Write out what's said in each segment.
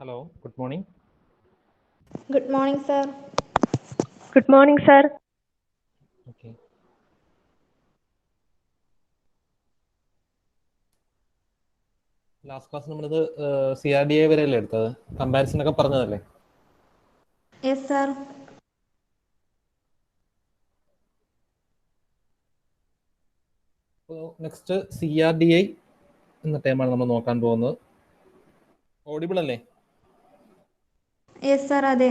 Hello, good morning. Good morning, sir. Good morning, sir. Okay. Last class നമ്മളിത് CRDA വരെയല്ലേ എടുത്തത്, comparison ഒക്കെ പറഞ്ഞതല്ലേ? Yes, sir. അപ്പോൾ next CRDI എന്ന ടൈമാണ് നമ്മൾ നോക്കാൻ പോകുന്നത്. ഓഡിബിൾ അല്ലേ? Yes, sir. അതെ.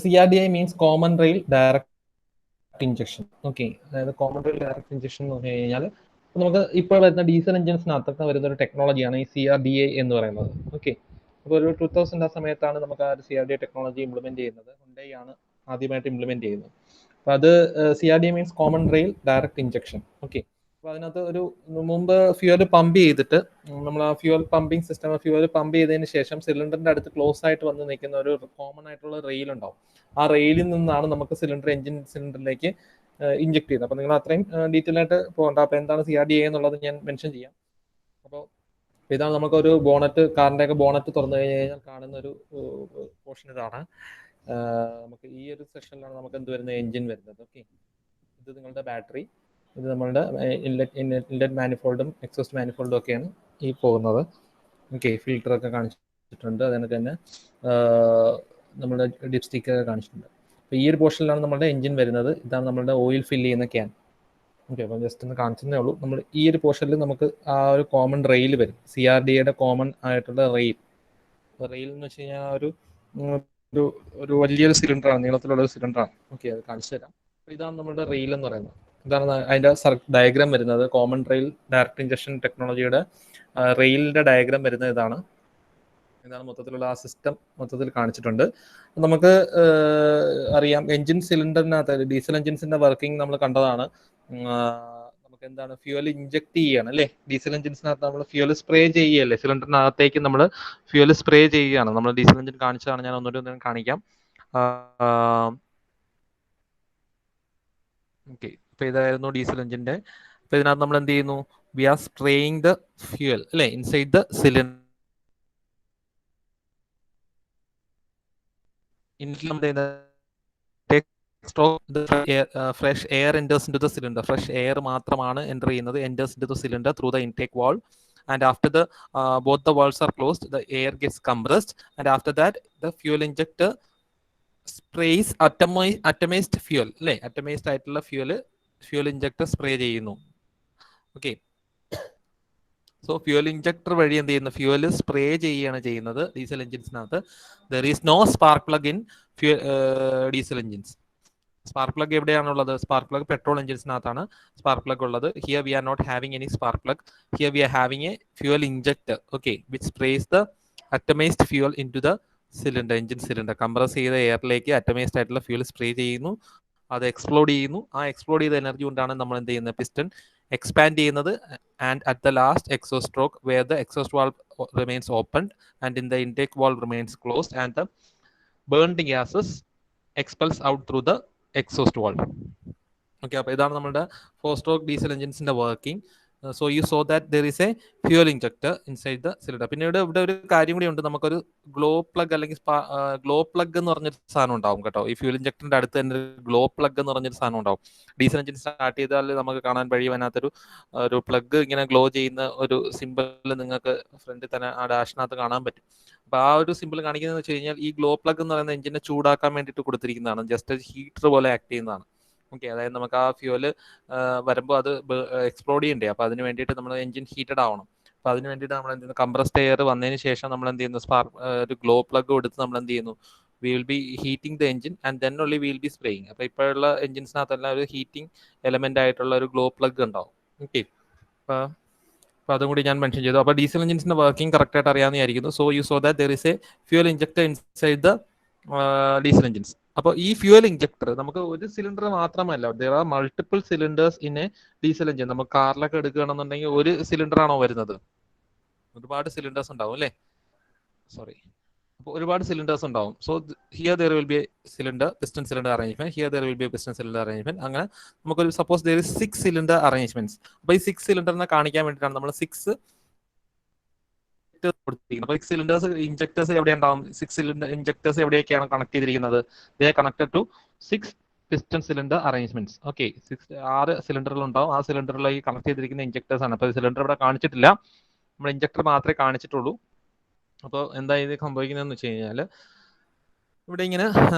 CRDI means common rail direct injection. Okay, അതായത് കോമൺ റെയിൽ ഡയറക്റ്റ് ഇഞ്ചക്ഷൻ എന്ന് പറഞ്ഞു കഴിഞ്ഞാൽ നമുക്ക് ഇപ്പോൾ വരുന്ന ഡീസൽ എഞ്ചിൻസിനകത്തൊക്കെ വരുന്ന ഒരു ടെക്നോളജിയാണ് ഈ CRDA എന്ന് പറയുന്നത്. ഓക്കെ, അപ്പോൾ ഒരു 2000 ആ സമയത്താണ് നമുക്ക് ആ ഒരു CRDA ടെക്നോളജി ഇംപ്ലിമെന്റ് ചെയ്യുന്നത്. ഹുണ്ടായി ആണ് ആദ്യമായിട്ട് ഇംപ്ലിമെന്റ് ചെയ്യുന്നത്. അപ്പോൾ അത് CRDA means common rail direct injection. Okay, അപ്പോൾ അതിനകത്ത് ഒരു മുമ്പ് ഫ്യൂവൽ പമ്പ് ചെയ്തിട്ട് നമ്മൾ ആ fuel pumping system fuel pump ചെയ്തതിന് ശേഷം സിലിണ്ടറിന്റെ അടുത്ത് ക്ലോസ് ആയിട്ട് വന്ന് നിൽക്കുന്ന ഒരു കോമൺ ആയിട്ടുള്ള റെയിൽ ഉണ്ടാവും. ആ റെയിലിൽ നിന്നാണ് നമുക്ക് എഞ്ചിൻ സിലിണ്ടറിലേക്ക് ഇഞ്ചെക്ട് ചെയ്യുന്നത്. അപ്പോൾ നിങ്ങൾ അത്രയും ഡീറ്റെയിൽ ആയിട്ട് പോകണ്ട. അപ്പോൾ എന്താണ് CRDA എന്നുള്ളത് ഞാൻ മെൻഷൻ ചെയ്യാം. അപ്പോൾ ഇതാണ് നമുക്കൊരു ബോണറ്റ്, കാറിൻ്റെ ഒക്കെ ബോണറ്റ് തുറന്നു കഴിഞ്ഞാൽ കാണുന്ന ഒരു പോർഷൻ ഇതാണ്. നമുക്ക് ഈ ഒരു സെക്ഷനിലാണ് നമുക്ക് എന്ത് വരുന്നത്, എഞ്ചിൻ വരുന്നത്. ഓക്കെ, ഇത് നിങ്ങളുടെ ബാറ്ററി, ഇത് നമ്മളുടെ ഇൻലെറ്റ് മാനിഫോൾഡും എക്സോസ്റ്റ് മാനിഫോൾഡും ഒക്കെയാണ് ഈ പോകുന്നത്. ഓക്കെ, ഫിൽറ്ററൊക്കെ കാണിച്ചിട്ടുണ്ട്. അതിനൊക്കെ തന്നെ നമ്മുടെ ഡിപ്സ്റ്റിക്ക് ഒക്കെ കാണിച്ചിട്ടുണ്ട്. അപ്പോൾ ഈ ഒരു പോർഷനിലാണ് നമ്മുടെ എഞ്ചിൻ വരുന്നത്. ഇതാണ് നമ്മുടെ ഓയിൽ ഫില്ല് ചെയ്യുന്ന ക്യാൻ. ഓക്കെ, അപ്പം ജസ്റ്റ് ഒന്ന് കാണിച്ചതേ ഉള്ളൂ. നമ്മൾ ഈ ഒരു പോർഷനിൽ നമുക്ക് ആ ഒരു കോമൺ റെയിൽ വരും, CRDAയുടെ കോമൺ ആയിട്ടുള്ള റെയിൽ. റെയിൽ എന്ന് വെച്ച് കഴിഞ്ഞാൽ ഒരു ഒരു വലിയൊരു സിലിണ്ടറാണ്, നീളത്തിലുള്ള ഒരു സിലിണ്ടറാണ്. ഓക്കെ, അത് കാണിച്ചു തരാം. ഇതാണ് നമ്മുടെ റെയിൽ എന്ന് പറയുന്നത്. ഇതാണ് അതിൻ്റെ ഡയഗ്രാം വരുന്നത്. കോമൺ റെയിൽ ഡയറക്റ്റ് ഇഞ്ചക്ഷൻ ടെക്നോളജിയുടെ റെയിലിൻ്റെ ഡയഗ്രാം വരുന്നത് ഇതാണ്. മൊത്തത്തിലുള്ള ആ സിസ്റ്റം മൊത്തത്തിൽ കാണിച്ചിട്ടുണ്ട്. നമുക്ക് അറിയാം, എഞ്ചിൻ സിലിണ്ടറിനകത്ത് ഡീസൽ എഞ്ചിൻസിന്റെ വർക്കിംഗ് നമ്മൾ കണ്ടതാണ്. നമുക്ക് എന്താണ്, ഫ്യൂവൽ ഇഞ്ചക്ട് ചെയ്യാണ് അല്ലേ? ഡീസൽ എഞ്ചിൻസിനകത്ത് നമ്മൾ ഫ്യൂവൽ സ്പ്രേ ചെയ്യുകയല്ലേ, സിലിണ്ടറിനകത്തേക്ക് നമ്മൾ ഫ്യൂവൽ സ്പ്രേ ചെയ്യുകയാണ്. നമ്മൾ ഡീസൽ എഞ്ചിൻ കാണിച്ചതാണ്, ഞാൻ ഒന്നുകൂടി കാണിക്കാം. ഓക്കെ, അപ്പൊ ഇതായിരുന്നു ഡീസൽ എഞ്ചിന്റെ. അപ്പൊ ഇതിനകത്ത് നമ്മൾ എന്ത് ചെയ്യുന്നു, we are spraying the fuel അല്ലേ inside the cylinder. Fresh air enters into the cylinder. Fresh air മാത്രമാണ് എൻ്റർ ചെയ്യുന്നത്, enters into the cylinder through the intake valve, and after the both the valves are closed, the air gets compressed, and after that the fuel injector sprays atomized fuel അല്ലേ, atomized ആയിട്ടുള്ള fuel injector spray ചെയ്യുന്നു. Okay, so fuel injector വഴി എന്ത് ചെയ്യുന്നു, fuel spray ചെയ്യുകയാണ് ചെയ്യുന്നത് diesel എഞ്ചിൻസിനകത്ത്. There is no spark plug in diesel engines. Spark plug എവിടെയാണുള്ളത്? സ്പാർക്ക് പ്ലഗ് പെട്രോൾ എഞ്ചിൻസിനകത്താണ് സ്പാർക്ക് പ്ലഗ് ഉള്ളത്. Here we are not having any spark plug. Here we are having a fuel injector. Okay, which sprays the atomized fuel into the cylinder, engine cylinder. Compress ചെയ്ത എയറിലേക്ക് അറ്റമൈസ്ഡ് ആയിട്ടുള്ള fuel spray ചെയ്യുന്നു, അത് explode ചെയ്യുന്നു. ആ explode ചെയ്ത energy കൊണ്ടാണ് നമ്മൾ എന്ത് ചെയ്യുന്നത്, പിസ്റ്റൺ എക്സ്പാൻഡ് ചെയ്യുന്നത്. And at the last exhaust stroke where the exhaust valve remains open and in the intake valve remains closed and the burned gases expels out through the exhaust valve. Okay, അപ്പോൾ ഇതാണ് നമ്മുടെ 4-stroke diesel എഞ്ചിൻസിന്റെ working. So you saw that there is a fuel injector inside the cylinder. പിന്നെ ഇവിടെ ഒരു കാര്യം കൂടി ഉണ്ട്, നമുക്കൊരു ഗ്ലോ പ്ലഗ് അല്ലെങ്കിൽ ഗ്ലോ പ്ലഗ് എന്ന് പറഞ്ഞൊരു സാധനം ഉണ്ടാവും കേട്ടോ. ഈ ഫ്യൂൽ ഇഞ്ചക്ടറിന്റെ അടുത്ത് തന്നെ ഗ്ലോ പ്ലഗ് എന്ന് പറഞ്ഞൊരു സാധനം ഉണ്ടാവും. ഡീസൽ എഞ്ചിൻ സ്റ്റാർട്ട് ചെയ്താൽ നമുക്ക് കാണാൻ ഒരു പ്ലഗ് ഇങ്ങനെ ഗ്ലോ ചെയ്യുന്ന ഒരു സിമ്പിൾ നിങ്ങൾക്ക് ഫ്രണ്ടിൽ തന്നെ ആ ഡാഷിനകത്ത് കാണാൻ പറ്റും. അപ്പൊ ആ ഒരു സിമ്പിൾ കാണിക്കുന്നത് വെച്ച് കഴിഞ്ഞാൽ ഈ ഗ്ലോ പ്ലഗ് എന്ന് പറയുന്ന എഞ്ചിനെ ചൂടാക്കാൻ വേണ്ടിയിട്ട് കൊടുത്തിരിക്കുന്നതാണ്. ജസ്റ്റ് ഹീറ്റർ പോലെ ആക്ട് ചെയ്യുന്നതാണ്. ഓക്കെ, അതായത് നമുക്ക് ആ ഫ്യൂവല് വരുമ്പോൾ അത് എക്സ്പ്ലോഡ് ചെയ്യണ്ടേ, അപ്പോൾ അതിന് വേണ്ടിയിട്ട് നമ്മൾ എഞ്ചിൻ ഹീറ്റഡ് ആവണം. അപ്പോൾ അതിന് വേണ്ടിയിട്ട് നമ്മൾ എന്ത് ചെയ്യുന്നു, കംപ്രസ്ഡ് എയർ വന്നതിന് ശേഷം നമ്മൾ എന്ത് ചെയ്യുന്നു, ഒരു ഗ്ലോ പ്ലഗ് എടുത്ത് നമ്മൾ എന്ത് ചെയ്യുന്നു, we will be heating the engine and then only we will be spraying. അപ്പോൾ ഇപ്പോഴുള്ള എഞ്ചിൻസിനകത്തെല്ലാം ഒരു ഹീറ്റിംഗ് എലമെന്റ് ആയിട്ടുള്ള ഒരു ഗ്ലോ പ്ലഗ് ഉണ്ടാവും. ഓക്കെ, അപ്പോൾ അതും കൂടി ഞാൻ മെൻഷൻ ചെയ്തു. അപ്പോൾ ഡീസൽ എഞ്ചിൻസിന്റെ വർക്കിംഗ് കറക്റ്റ് ആയിട്ട് അറിയാമെന്നായിരിക്കുന്നു. So you saw that there is a fuel injector inside the diesel engines. അപ്പോൾ ഈ ഫ്യൂൽ ഇഞ്ചക്ടർ നമുക്ക് ഒരു സിലിണ്ടർ മാത്രമല്ല, there are multiple cylinders in a diesel engine. നമുക്ക് കാറിലൊക്കെ എടുക്കുകയാണെന്നുണ്ടെങ്കിൽ ഒരു സിലിണ്ടർ ആണോ വരുന്നത്? ഒരുപാട് സിലിണ്ടേഴ്സ് ഉണ്ടാവും അല്ലേ, സോറി, അപ്പോൾ ഒരുപാട് സിലിണ്ടേഴ്സ് ഉണ്ടാവും. So here there will be A cylinder, piston cylinder arrangement. Here there will be A piston cylinder arrangement. അങ്ങനെ നമുക്കൊരു suppose there is 6 cylinder arrangements. അപ്പോൾ ഈ 6 സിലിണ്ടറിനെ കാണിക്കാൻ വേണ്ടിയിട്ടാണ് നമ്മൾ 6 സിലിണ്ടർ അറേഞ്ച്മെന്റ്സ്. അപ്പോൾ ഈ 6 സിലിണ്ടർ അറേഞ്ച്മെന്റ്സ്, അപ്പോൾ ഈ 6 സിലിണ്ടർ അറേഞ്ച്മെന്റ്സ്, അപ്പോൾ ഈ 6 സിലിണ്ടർ അറേഞ്ച്മെന്റ്സ്, അപ്പോൾ ഈ 6 സിലിണ്ടർ അറേഞ്ച്മെന്റ്സ് കൊടുത്തിരിക്കുന്നത്. അപ്പോൾ 6 സിലിണ്ടേഴ്സ് ഇഞ്ചക്ടേഴ്സ് എവിടെ ഉണ്ടാവും? 6 സിലിണ്ടർ ഇഞ്ചക്ടേഴ്സ് എവിടെയൊക്കെയാണ് കണക്ട് ചെയ്തിരിക്കുന്നത്? They connected to 6 piston cylinder arrangements. Okay, 6 സിലിണ്ടറുകൾ ഉണ്ടാവും. ആ സിലിണ്ടറിലേക്ക് കണക്ട് ചെയ്തിരിക്കുന്ന ഇഞ്ചക്ടേഴ്സ് ആണ്. അപ്പോൾ സിലിണ്ടർ ഇവിടെ കാണിച്ചിട്ടില്ല, നമ്മൾ ഇഞ്ചക്ടർ മാത്രമേ കാണിച്ചിട്ടുള്ളൂ. അപ്പോൾ എന്താ ഇത് സംഭവിക്കുന്നതെന്ന് വെച്ച് കഴിഞ്ഞാൽ ഇവിടെ ഇങ്ങനെ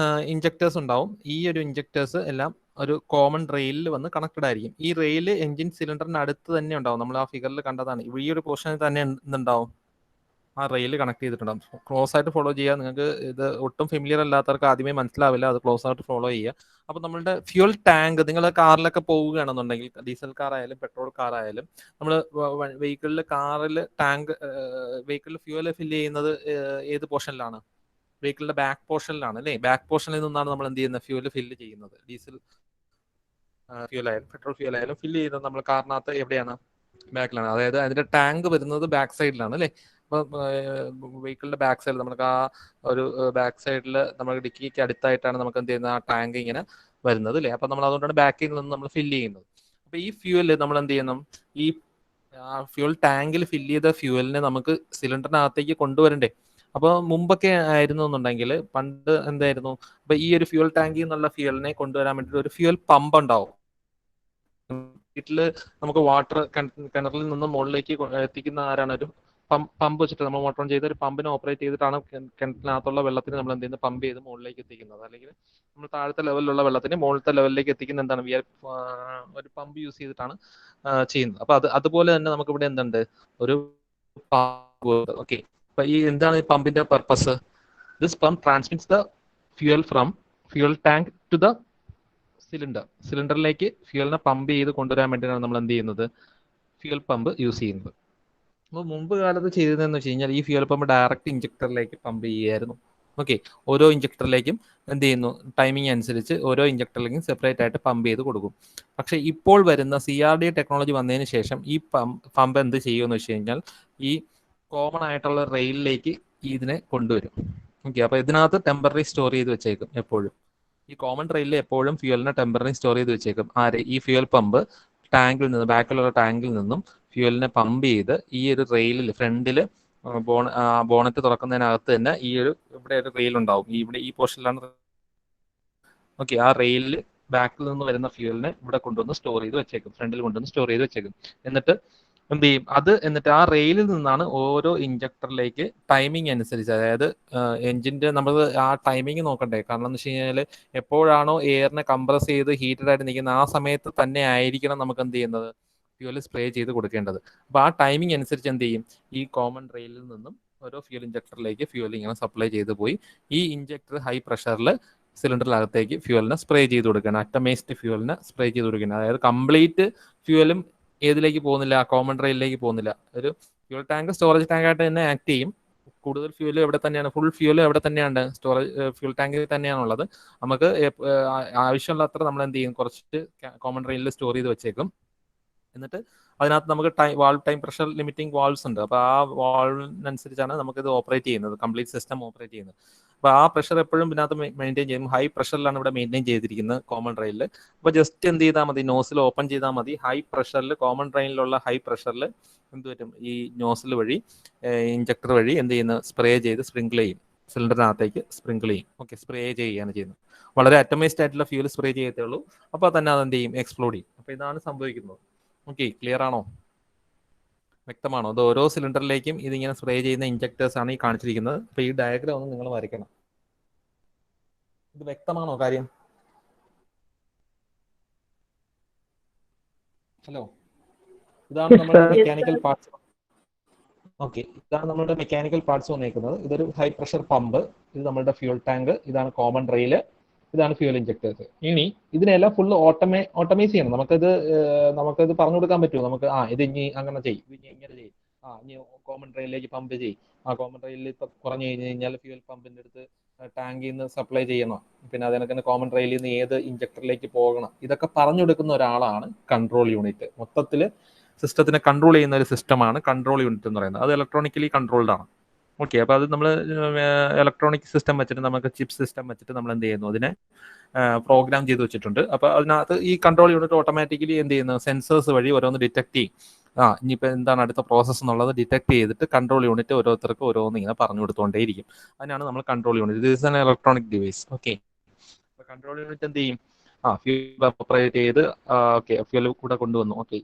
ഇഞ്ചക്ടേഴ്സ് ഉണ്ടാവും. ഈ ഒരു ഇഞ്ചക്ടേഴ്സ് എല്ലാം ഒരു കോമൺ റെയിലിൽ വന്ന് കണക്റ്റഡ് ആയിരിക്കും. ഈ റെയിൽ എഞ്ചിൻ സിലിണ്ടറിന് അടുത്ത് തന്നെ ഉണ്ടാവും. നമ്മൾ ആ ഫിഗറിൽ കണ്ടതാണ്. ഈ ഒരു പോർഷനിൽ തന്നെ എന്തുണ്ടാവും? ആ റെയിൽ കണക്ട് ചെയ്തിട്ടുണ്ടാവും. ക്ലോസ് ആയിട്ട് ഫോളോ ചെയ്യുക. നിങ്ങൾക്ക് ഇത് ഒട്ടും ഫെമിലിയർ അല്ലാത്തവർക്ക് ആദ്യമേ മനസ്സിലാവില്ല, അത് ക്ലോസ് ആയിട്ട് ഫോളോ ചെയ്യുക. അപ്പോൾ നമ്മളുടെ ഫ്യൂൽ ടാങ്ക്, നിങ്ങൾ കാറിലൊക്കെ പോവുകയാണെന്നുണ്ടെങ്കിൽ, ഡീസൽ കാർ ആയാലും പെട്രോൾ കാർ ആയാലും, നമ്മൾ കാറിൽ ടാങ്ക് വെഹിക്കിളിൽ ഫ്യൂൽ ഫില്ല് ചെയ്യുന്നത് ഏത് പോർഷനിലാണ്? വെഹിക്കിളിന്റെ ബാക്ക് പോർഷനിലാണ് അല്ലേ? ബാക്ക് പോർഷനിൽ നിന്നാണ് നമ്മൾ എന്ത് ചെയ്യുന്നത്? ഫ്യൂല് ഫില്ല് ചെയ്യുന്നത്. ഡീസൽ ഫ്യൂൽ ആയാലും പെട്രോൾ ഫ്യൂൽ ആയാലും ഫില്ല് ചെയ്യുന്നത് നമ്മൾ കാറിനകത്ത് എവിടെയാണ്? ബാക്കിലാണ്. അതായത് അതിന്റെ ടാങ്ക് വരുന്നത് ബാക്ക് സൈഡിലാണ് അല്ലേ? അപ്പോൾ വെഹിക്കിളിന്റെ ബാക്ക് സൈഡിൽ നമുക്ക് ആ ഒരു ബാക്ക് സൈഡിൽ നമ്മൾ ഡിക്കിക്ക് അടുത്തായിട്ടാണ് നമുക്ക് എന്ത് ചെയ്യുന്നത്? ആ ടാങ്ക് ഇങ്ങനെ വരുന്നത് അല്ലേ? അപ്പൊ നമ്മൾ അതുകൊണ്ടാണ് ബാക്കിൽ നിന്ന് നമ്മൾ ഫില്ല് ചെയ്യുന്നത്. അപ്പൊ ഈ ഫ്യൂല് നമ്മൾ എന്ത് ചെയ്യണം? ഈ ഫ്യൂൽ ടാങ്കിൽ ഫില്ല് ചെയ്ത ഫ്യൂവലിനെ നമുക്ക് സിലിണ്ടറിനകത്തേക്ക് കൊണ്ടുവരണ്ടേ? അപ്പോൾ മുമ്പൊക്കെ ആയിരുന്നു എന്നുണ്ടെങ്കിൽ, പണ്ട് എന്തായിരുന്നു? അപ്പൊ ഈ ഒരു ഫ്യൂൽ ടാങ്കിൽ നിന്നുള്ള ഫ്യൂവലിനെ കൊണ്ടുവരാൻ വേണ്ടിയിട്ട് ഒരു ഫ്യൂൽ പമ്പ് ഉണ്ടാവും. വീട്ടില് നമുക്ക് വാട്ടർ കിണറിൽ നിന്ന് മുകളിലേക്ക് എത്തിക്കുന്ന ആരാണ്? ഒരു പമ്പ് വെച്ചിട്ട് നമ്മൾ മോട്ടർ ഓൺ ചെയ്ത് ഒരു പമ്പിനെ ഓപ്പറേറ്റ് ചെയ്തിട്ടാണ് കിണറ്റിനകത്തുള്ള വെള്ളത്തിന് നമ്മൾ എന്ത് ചെയ്യുന്നത്? പമ്പ് ചെയ്ത് മുകളിലേക്ക് എത്തിക്കുന്നത്. അല്ലെങ്കിൽ നമ്മൾ താഴത്തെ ലെവലിലുള്ള വെള്ളത്തിന് മുകളിലത്തെ ലെവലിലേക്ക് എത്തിക്കുന്ന എന്താണ്? ഒരു പമ്പ് യൂസ് ചെയ്തിട്ടാണ് ചെയ്യുന്നത്. അപ്പൊ അതുപോലെ തന്നെ നമുക്ക് ഇവിടെ എന്തുണ്ട്? ഒരു പമ്പ്. ഓക്കെ, അപ്പൊ ഈ എന്താണ് ഈ പമ്പിന്റെ purpose? This pump transmits the fuel from fuel tank to the cylinder. സിലിണ്ടറിലേക്ക് ഫ്യൂലിനെ പമ്പ് ചെയ്ത് കൊണ്ടുവരാൻ വേണ്ടിയിട്ടാണ് നമ്മൾ എന്ത് ചെയ്യുന്നത്? ഫ്യൂൽ പമ്പ് യൂസ് ചെയ്യുന്നത്. അപ്പോൾ മുമ്പ് കാലത്ത് ചെയ്തതെന്ന് വെച്ച് കഴിഞ്ഞാൽ ഈ ഫ്യൂൽ പമ്പ് ഡയറക്റ്റ് ഇഞ്ചക്ടറിലേക്ക് പമ്പ് ചെയ്യായിരുന്നു. ഓക്കെ, ഓരോ ഇഞ്ചക്ടറിലേക്കും എന്ത് ചെയ്യുന്നു? ടൈമിംഗ് അനുസരിച്ച് ഓരോ ഇഞ്ചക്ടറിലേക്കും സെപ്പറേറ്റ് ആയിട്ട് പമ്പ് ചെയ്ത് കൊടുക്കും. പക്ഷേ ഇപ്പോൾ വരുന്ന CRD ടെക്നോളജി വന്നതിന് ശേഷം ഈ പമ്പ് എന്ത് ചെയ്യുമെന്ന് വെച്ച് കഴിഞ്ഞാൽ ഈ കോമൺ ആയിട്ടുള്ള റെയിലിലേക്ക് ഇതിനെ കൊണ്ടുവരും. ഓക്കെ, അപ്പോൾ ഇതിനകത്ത് ടെമ്പററി സ്റ്റോർ ചെയ്ത് വെച്ചേക്കും എപ്പോഴും. ഈ കോമൺ റെയിലിൽ എപ്പോഴും ഫ്യൂവലിനെ ടെമ്പററി സ്റ്റോർ ചെയ്ത് വെച്ചേക്കും. ഈ ഫ്യൂവൽ പമ്പ് ടാങ്കിൽ നിന്ന്, ബാക്കിലുള്ള ടാങ്കിൽ നിന്നും ഫ്യൂവലിനെ പമ്പ് ചെയ്ത് ഈ ഒരു റെയിലിൽ ഫ്രണ്ടിൽ ബോണറ്റ് തുറക്കുന്നതിനകത്ത് തന്നെ ഈ ഒരു ഇവിടെ ഒരു റെയിൽ ഉണ്ടാവും. ഇവിടെ ഈ പോർഷനിലാണ്. ഓക്കെ, ആ റെയിലിൽ ബാക്കിൽ നിന്ന് വരുന്ന ഫ്യൂവലിനെ ഇവിടെ കൊണ്ടുവന്ന് സ്റ്റോർ ചെയ്ത് വെച്ചേക്കും. ഫ്രണ്ടിൽ കൊണ്ടുവന്ന് സ്റ്റോർ ചെയ്ത് വെച്ചേക്കും. എന്നിട്ട് എന്ത് ചെയ്യും? എന്നിട്ട് ആ റെയിലിൽ നിന്നാണ് ഓരോ ഇഞ്ചക്ടറിലേക്ക് ടൈമിംഗ് അനുസരിച്ച്, അതായത് എഞ്ചിന്റെ നമ്മൾ ആ ടൈമിംഗ് നോക്കണ്ടേ? കാരണം എന്ന് വെച്ച് കഴിഞ്ഞാൽ എപ്പോഴാണോ എയറിനെ കംപ്രസ് ചെയ്ത് ഹീറ്റഡ് ആയിട്ട് നിൽക്കുന്നത് ആ സമയത്ത് തന്നെ ആയിരിക്കണം നമുക്ക് എന്ത് ചെയ്യുന്നത്? ഫ്യൂൽ സ്പ്രേ ചെയ്ത് കൊടുക്കേണ്ടത്. അപ്പോൾ ആ ടൈമിംഗ് അനുസരിച്ച് എന്ത് ചെയ്യും? ഈ കോമൺ റെയിലിൽ നിന്നും ഓരോ ഫ്യൂൽ ഇഞ്ചക്ടറിലേക്ക് ഫ്യൂൽ ഇങ്ങനെ സപ്ലൈ ചെയ്ത് പോയി ഈ ഇഞ്ചക്ടർ ഹൈ പ്രഷറിൽ സിലിണ്ടറിനകത്തേക്ക് ഫ്യൂവലിനെ സ്പ്രേ ചെയ്ത് കൊടുക്കണം. അറ്റമൈസ്ഡ് ഫ്യൂവലിനെ സ്പ്രേ ചെയ്ത് കൊടുക്കണം. അതായത് കംപ്ലീറ്റ് ഫ്യൂവലും ഏതിലേക്ക് പോകുന്നില്ല? കോമൺ റെയിലിലേക്ക് പോകുന്നില്ല. ഒരു ഫ്യൂൽ ടാങ്ക് സ്റ്റോറേജ് ടാങ്ക് ആയിട്ട് തന്നെ ആക്ട് ചെയ്യും. കൂടുതൽ ഫ്യൂൽ എവിടെ തന്നെയാണ്? ഫുൾ ഫ്യൂൽ എവിടെ തന്നെയാണ്? ഫ്യൂൽ ടാങ്കിൽ തന്നെയാണുള്ളത്. നമുക്ക് ആവശ്യമുള്ള അത്ര നമ്മൾ എന്ത് ചെയ്യും? കുറച്ച് കോമൺ റെയിലിൽ സ്റ്റോർ ചെയ്ത് വെച്ചേക്കും. എന്നിട്ട് അതിനകത്ത് നമുക്ക് valve time pressure limiting valves ഉണ്ട്. അപ്പോൾ ആ വാൾവിനനുസരിച്ചാണ് നമുക്കിത് ഓപ്പറേറ്റ് ചെയ്യുന്നത്, കംപ്ലീറ്റ് സിസ്റ്റം ഓപ്പറേറ്റ് ചെയ്യുന്നത്. അപ്പോൾ ആ പ്രഷർ എപ്പോഴും ഇതിനകത്ത് മെയിൻറ്റെയിൻ ചെയ്യും. ഹൈ പ്രഷറിലാണ് ഇവിടെ മെയിൻറ്റെയിൻ ചെയ്തിരിക്കുന്നത് കോമൺ റെയിലിൽ. അപ്പോൾ ജസ്റ്റ് എന്ത് ചെയ്താൽ മതി? നോസിൽ ഓപ്പൺ ചെയ്താൽ മതി. ഹൈ പ്രഷറിൽ, കോമൺ റെയിലിലുള്ള ഹൈ പ്രഷറിൽ എന്ത് പറ്റും? ഈ നോസിൽ വഴി, ഇഞ്ചക്ടർ വഴി എന്ത് ചെയ്യുന്നു? സ്പ്രേ ചെയ്ത് സ്പ്രിങ്കിൾ ചെയ്യും. സിലിണ്ടറിനകത്തേക്ക് സ്പ്രിങ്കിൾ ചെയ്യും. ഓക്കെ, സ്പ്രേ ചെയ്യുകയാണ് ചെയ്യുന്നത്. വളരെ അറ്റമൈസ്ഡ് ആയിട്ടുള്ള ഫ്യൂൽ സ്പ്രേ ചെയ്യത്തേ ഉള്ളൂ. അപ്പോൾ തന്നെ അതെന്ത് ചെയ്യും? എക്സ്പ്ലോഡ് ചെയ്യും. അപ്പോൾ ഇതാണ് സംഭവിക്കുന്നത്. ഓക്കെ, ക്ലിയർ ആണോ? വ്യക്തമാണോ? അത് ഓരോ സിലിണ്ടറിലേക്കും ഇതിങ്ങനെ സ്പ്രേ ചെയ്യുന്ന ഇഞ്ചക്ടേഴ്സ് ആണ് ഈ കാണിച്ചിരിക്കുന്നത്. അപ്പോൾ ഈ ഡയഗ്രാം ഒന്ന് നിങ്ങൾ വരയ്ക്കണം. ഇത് വ്യക്തമാണോ കാര്യം? ഹലോ, ഇതാണ് നമ്മുടെ മെക്കാനിക്കൽ പാർട്സ്. ഓക്കെ, ഇതാണ് നമ്മുടെ മെക്കാനിക്കൽ പാർട്സ് വന്നേക്കുന്നത്. ഇതൊരു ഹൈ പ്രഷർ പമ്പ്, ഇത് നമ്മുടെ ഫ്യൂൽ ടാങ്ക്, ഇതാണ് കോമൺ റെയില്, ഇതാണ് ഫ്യൂൽ ഇഞ്ചക്ടേഴ്സ്. ഇനി ഇതിനെല്ലാം ഫുള്ള് ഓട്ടോമൈസ് ചെയ്യണം. നമുക്കത് പറഞ്ഞു കൊടുക്കാൻ പറ്റുമോ? നമുക്ക് ഇത് ഇനി അങ്ങനെ ചെയ്യും, ഇങ്ങനെ ചെയ്യും, ഇനി കോമൺ റെയിലിലേക്ക് പമ്പ് ചെയ്യും, കോമൺ റെയിലിൽ ഇപ്പം കുറഞ്ഞു കഴിഞ്ഞ് കഴിഞ്ഞാൽ ഫ്യൂൽ പമ്പിന്റെ അടുത്ത് ടാങ്കിൽ നിന്ന് സപ്ലൈ ചെയ്യണം, പിന്നെ അതിനൊക്കെ കോമൺ റെയിലിൽ നിന്ന് ഏത് ഇഞ്ചക്ടറിലേക്ക് പോകണം, ഇതൊക്കെ പറഞ്ഞു കൊടുക്കുന്ന ഒരാളാണ് കൺട്രോൾ യൂണിറ്റ്. മൊത്തത്തിൽ സിസ്റ്റത്തിനെ കൺട്രോൾ ചെയ്യുന്ന ഒരു സിസ്റ്റമാണ് കൺട്രോൾ യൂണിറ്റ് എന്ന് പറയുന്നത്. അത് ഇലക്ട്രോണിക്കലി കൺട്രോൾഡ് ആണ്. ഓക്കെ, അപ്പോൾ അത് നമ്മൾ ഇലക്ട്രോണിക് സിസ്റ്റം വെച്ചിട്ട്, നമുക്ക് ചിപ്പ് സിസ്റ്റം വെച്ചിട്ട് നമ്മൾ എന്ത് ചെയ്യുന്നു? അതിനെ പ്രോഗ്രാം ചെയ്ത് വെച്ചിട്ടുണ്ട്. അപ്പോൾ അതിനകത്ത് ഈ കൺട്രോൾ യൂണിറ്റ് ഓട്ടോമാറ്റിക്കലി എന്ത് ചെയ്യുന്നു, സെൻസേഴ്സ് വഴി ഓരോന്ന് ഡിറ്റക്ട് ചെയ്യും. ഇനിയിപ്പോൾ എന്താണ് അടുത്ത പ്രോസസ്സ് എന്നുള്ളത് ഡിറ്റക്ട് ചെയ്തിട്ട് കൺട്രോൾ യൂണിറ്റ് ഓരോരുത്തർക്ക് ഓരോന്ന് ഇങ്ങനെ പറഞ്ഞു കൊടുത്തുകൊണ്ടേയിരിക്കും. അതിനാണ് നമ്മൾ control unit. This is an electronic device. Okay, control unit എന്ത് ചെയ്യും, ഫ്യൂൽ ഓപ്പറേറ്റ് ചെയ്ത് ഓക്കെ ഫ്യൂൽ കൂടെ കൊണ്ടുവന്നു. ഓക്കെ,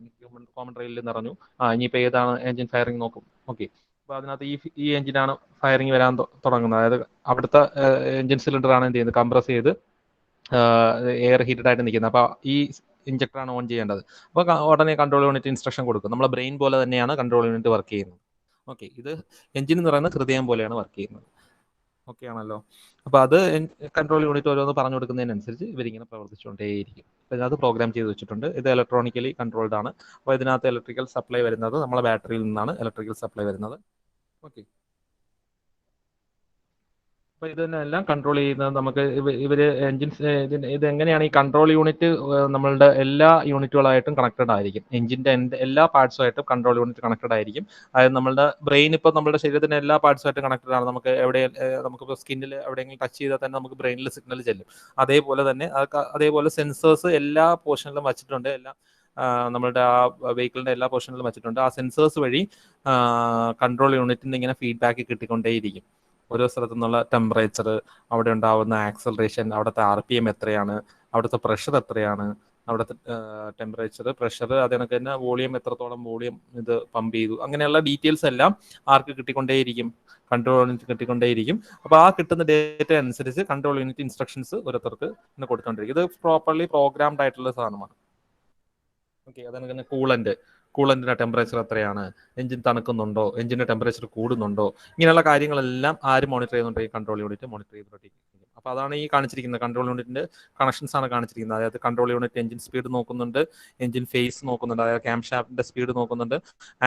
കോമൺ റെയിലിൽ നിറഞ്ഞു. ഇനിയിപ്പോൾ ഏതാണ് എഞ്ചിൻ ഫയറിംഗ് നോക്കും. ഓക്കെ, അപ്പോൾ അതിനകത്ത് ഈ എഞ്ചിനാണ് ഫയറിംഗ് വരാൻ തുടങ്ങുന്നത്. അതായത് അവിടുത്തെ എഞ്ചിൻ സിലിണ്ടർ ആണ് എന്ത് ചെയ്യുന്നത്, കംപ്രസ് ചെയ്ത് എയർ ഹീറ്റഡ് ആയിട്ട് നിൽക്കുന്നത്. അപ്പോൾ ഈ ഇഞ്ചക്ടറാണ് ഓൺ ചെയ്യേണ്ടത്. അപ്പോൾ ഉടനെ കൺട്രോൾ യൂണിറ്റ് ഇൻസ്ട്രക്ഷൻ കൊടുക്കും. നമ്മളെ ബ്രെയിൻ പോലെ തന്നെയാണ് കൺട്രോൾ യൂണിറ്റ് വർക്ക് ചെയ്യുന്നത്. ഓക്കെ, ഇത് എഞ്ചിൻ എന്ന് പറയുന്ന ഹൃദയം പോലെയാണ് വർക്ക് ചെയ്യുന്നത്. ഓക്കെ ആണല്ലോ. അപ്പോൾ അത് കൺട്രോൾ യൂണിറ്റ് ഓരോന്ന് പറഞ്ഞു കൊടുക്കുന്നതിനനുസരിച്ച് ഇവരിങ്ങനെ പ്രവർത്തിച്ചുകൊണ്ടേയിരിക്കും. അപ്പോൾ ഇതിനകത്ത് പ്രോഗ്രാം ചെയ്ത് വെച്ചിട്ടുണ്ട്. ഇത് ഇലക്ട്രോണിക്കലി കൺട്രോൾഡ് ആണ്. അപ്പോൾ ഇതിനകത്ത് ഇലക്ട്രിക്കൽ സപ്ലൈ വരുന്നത് നമ്മളെ ബാറ്ററിയിൽ നിന്നാണ് ഇലക്ട്രിക്കൽ സപ്ലൈ വരുന്നത്. ഓക്കെ, അപ്പോൾ ഇതിനെല്ലാം കൺട്രോൾ ചെയ്യുന്നത് നമുക്ക് ഇവര് എഞ്ചിൻസ് ഇത് എങ്ങനെയാണ് ഈ കൺട്രോൾ യൂണിറ്റ് നമ്മളുടെ എല്ലാ യൂണിറ്റുകളായിട്ടും കണക്റ്റഡ് ആയിരിക്കും. എഞ്ചിന്റെ എല്ലാ പാർട്സുമായിട്ടും കൺട്രോൾ യൂണിറ്റ് കണക്റ്റഡ് ആയിരിക്കും. അതായത് നമ്മളുടെ ബ്രെയിൻ ഇപ്പോൾ നമ്മുടെ ശരീരത്തിന്റെ എല്ലാ പാർട്സുമായിട്ടും കണക്റ്റഡ് ആണ്. നമുക്ക് നമുക്കിപ്പോൾ സ്കിന്നിൽ എവിടെയെങ്കിലും ടച്ച് ചെയ്താൽ തന്നെ നമുക്ക് ബ്രെയിനിൽ സിഗ്നൽ ചെല്ലും. അതേപോലെ തന്നെ അതേപോലെ സെൻസേഴ്സ് എല്ലാ പോർഷനിലും വച്ചിട്ടുണ്ട്. നമ്മളുടെ ആ വെഹിക്കിളിന്റെ എല്ലാ പോർഷനിലും വെച്ചിട്ടുണ്ട്. ആ സെൻസേഴ്സ് വഴി കൺട്രോൾ യൂണിറ്റിന് ഇങ്ങനെ ഫീഡ്ബാക്ക് കിട്ടിക്കൊണ്ടേയിരിക്കും. ഓരോ സ്ഥലത്തു നിന്നുള്ള ടെമ്പറേച്ചർ, അവിടെ ഉണ്ടാവുന്ന ആക്സലറേഷൻ, അവിടുത്തെ RPM എത്രയാണ്, അവിടുത്തെ പ്രഷർ എത്രയാണ്, അവിടുത്തെ ടെമ്പറേച്ചർ, പ്രഷർ, അതിനൊക്കെ തന്നെ വോളിയം എത്രത്തോളം വോളിയം ഇത് പമ്പ് ചെയ്തു, അങ്ങനെയുള്ള ഡീറ്റെയിൽസ് എല്ലാം ആർക്ക് കിട്ടിക്കൊണ്ടേയിരിക്കും, കൺട്രോൾ യൂണിറ്റ് കിട്ടിക്കൊണ്ടേയിരിക്കും. അപ്പോൾ ആ കിട്ടുന്ന ഡേറ്റ അനുസരിച്ച് കൺട്രോൾ യൂണിറ്റ് ഇൻസ്ട്രക്ഷൻസ് ഓരോരുത്തർക്ക് ഇങ്ങനെ കൊടുത്തോണ്ടിരിക്കും. ഇത് പ്രോപ്പർലി പ്രോഗ്രാംഡ് ആയിട്ടുള്ള സാധനമാണ്. ഓക്കെ, അതിന് തന്നെ കൂളന്റിന്റെ ടെമ്പറേച്ചർ എത്രയാണ്, എഞ്ചിൻ തണുക്കുന്നുണ്ടോ, എഞ്ചിന്റെ ടെമ്പറേച്ചർ കൂടുന്നുണ്ടോ, ഇങ്ങനെയുള്ള കാര്യങ്ങളെല്ലാം ആര് മോണിറ്റർ ചെയ്യുന്നുണ്ട്, ഈ കൺട്രോൾ യൂണിറ്റ് മോണിറ്റർ ചെയ്തുകൊണ്ടിരിക്കും. അപ്പോൾ അതാണ് ഈ കാണിച്ചിരിക്കുന്നത് കൺട്രോൾ യൂണിറ്റിന്റെ കണക്ഷൻസ് ആണ് കാണിച്ചിരിക്കുന്നത്. അതായത് കൺട്രോൾ യൂണിറ്റ് എഞ്ചിൻ സ്പീഡ് നോക്കുന്നുണ്ട്, എഞ്ചിൻ ഫേസ് നോക്കുന്നുണ്ട്, അതായത് ക്യാം ഷാഫ്റ്റിന്റെ സ്പീഡ് നോക്കുന്നുണ്ട്,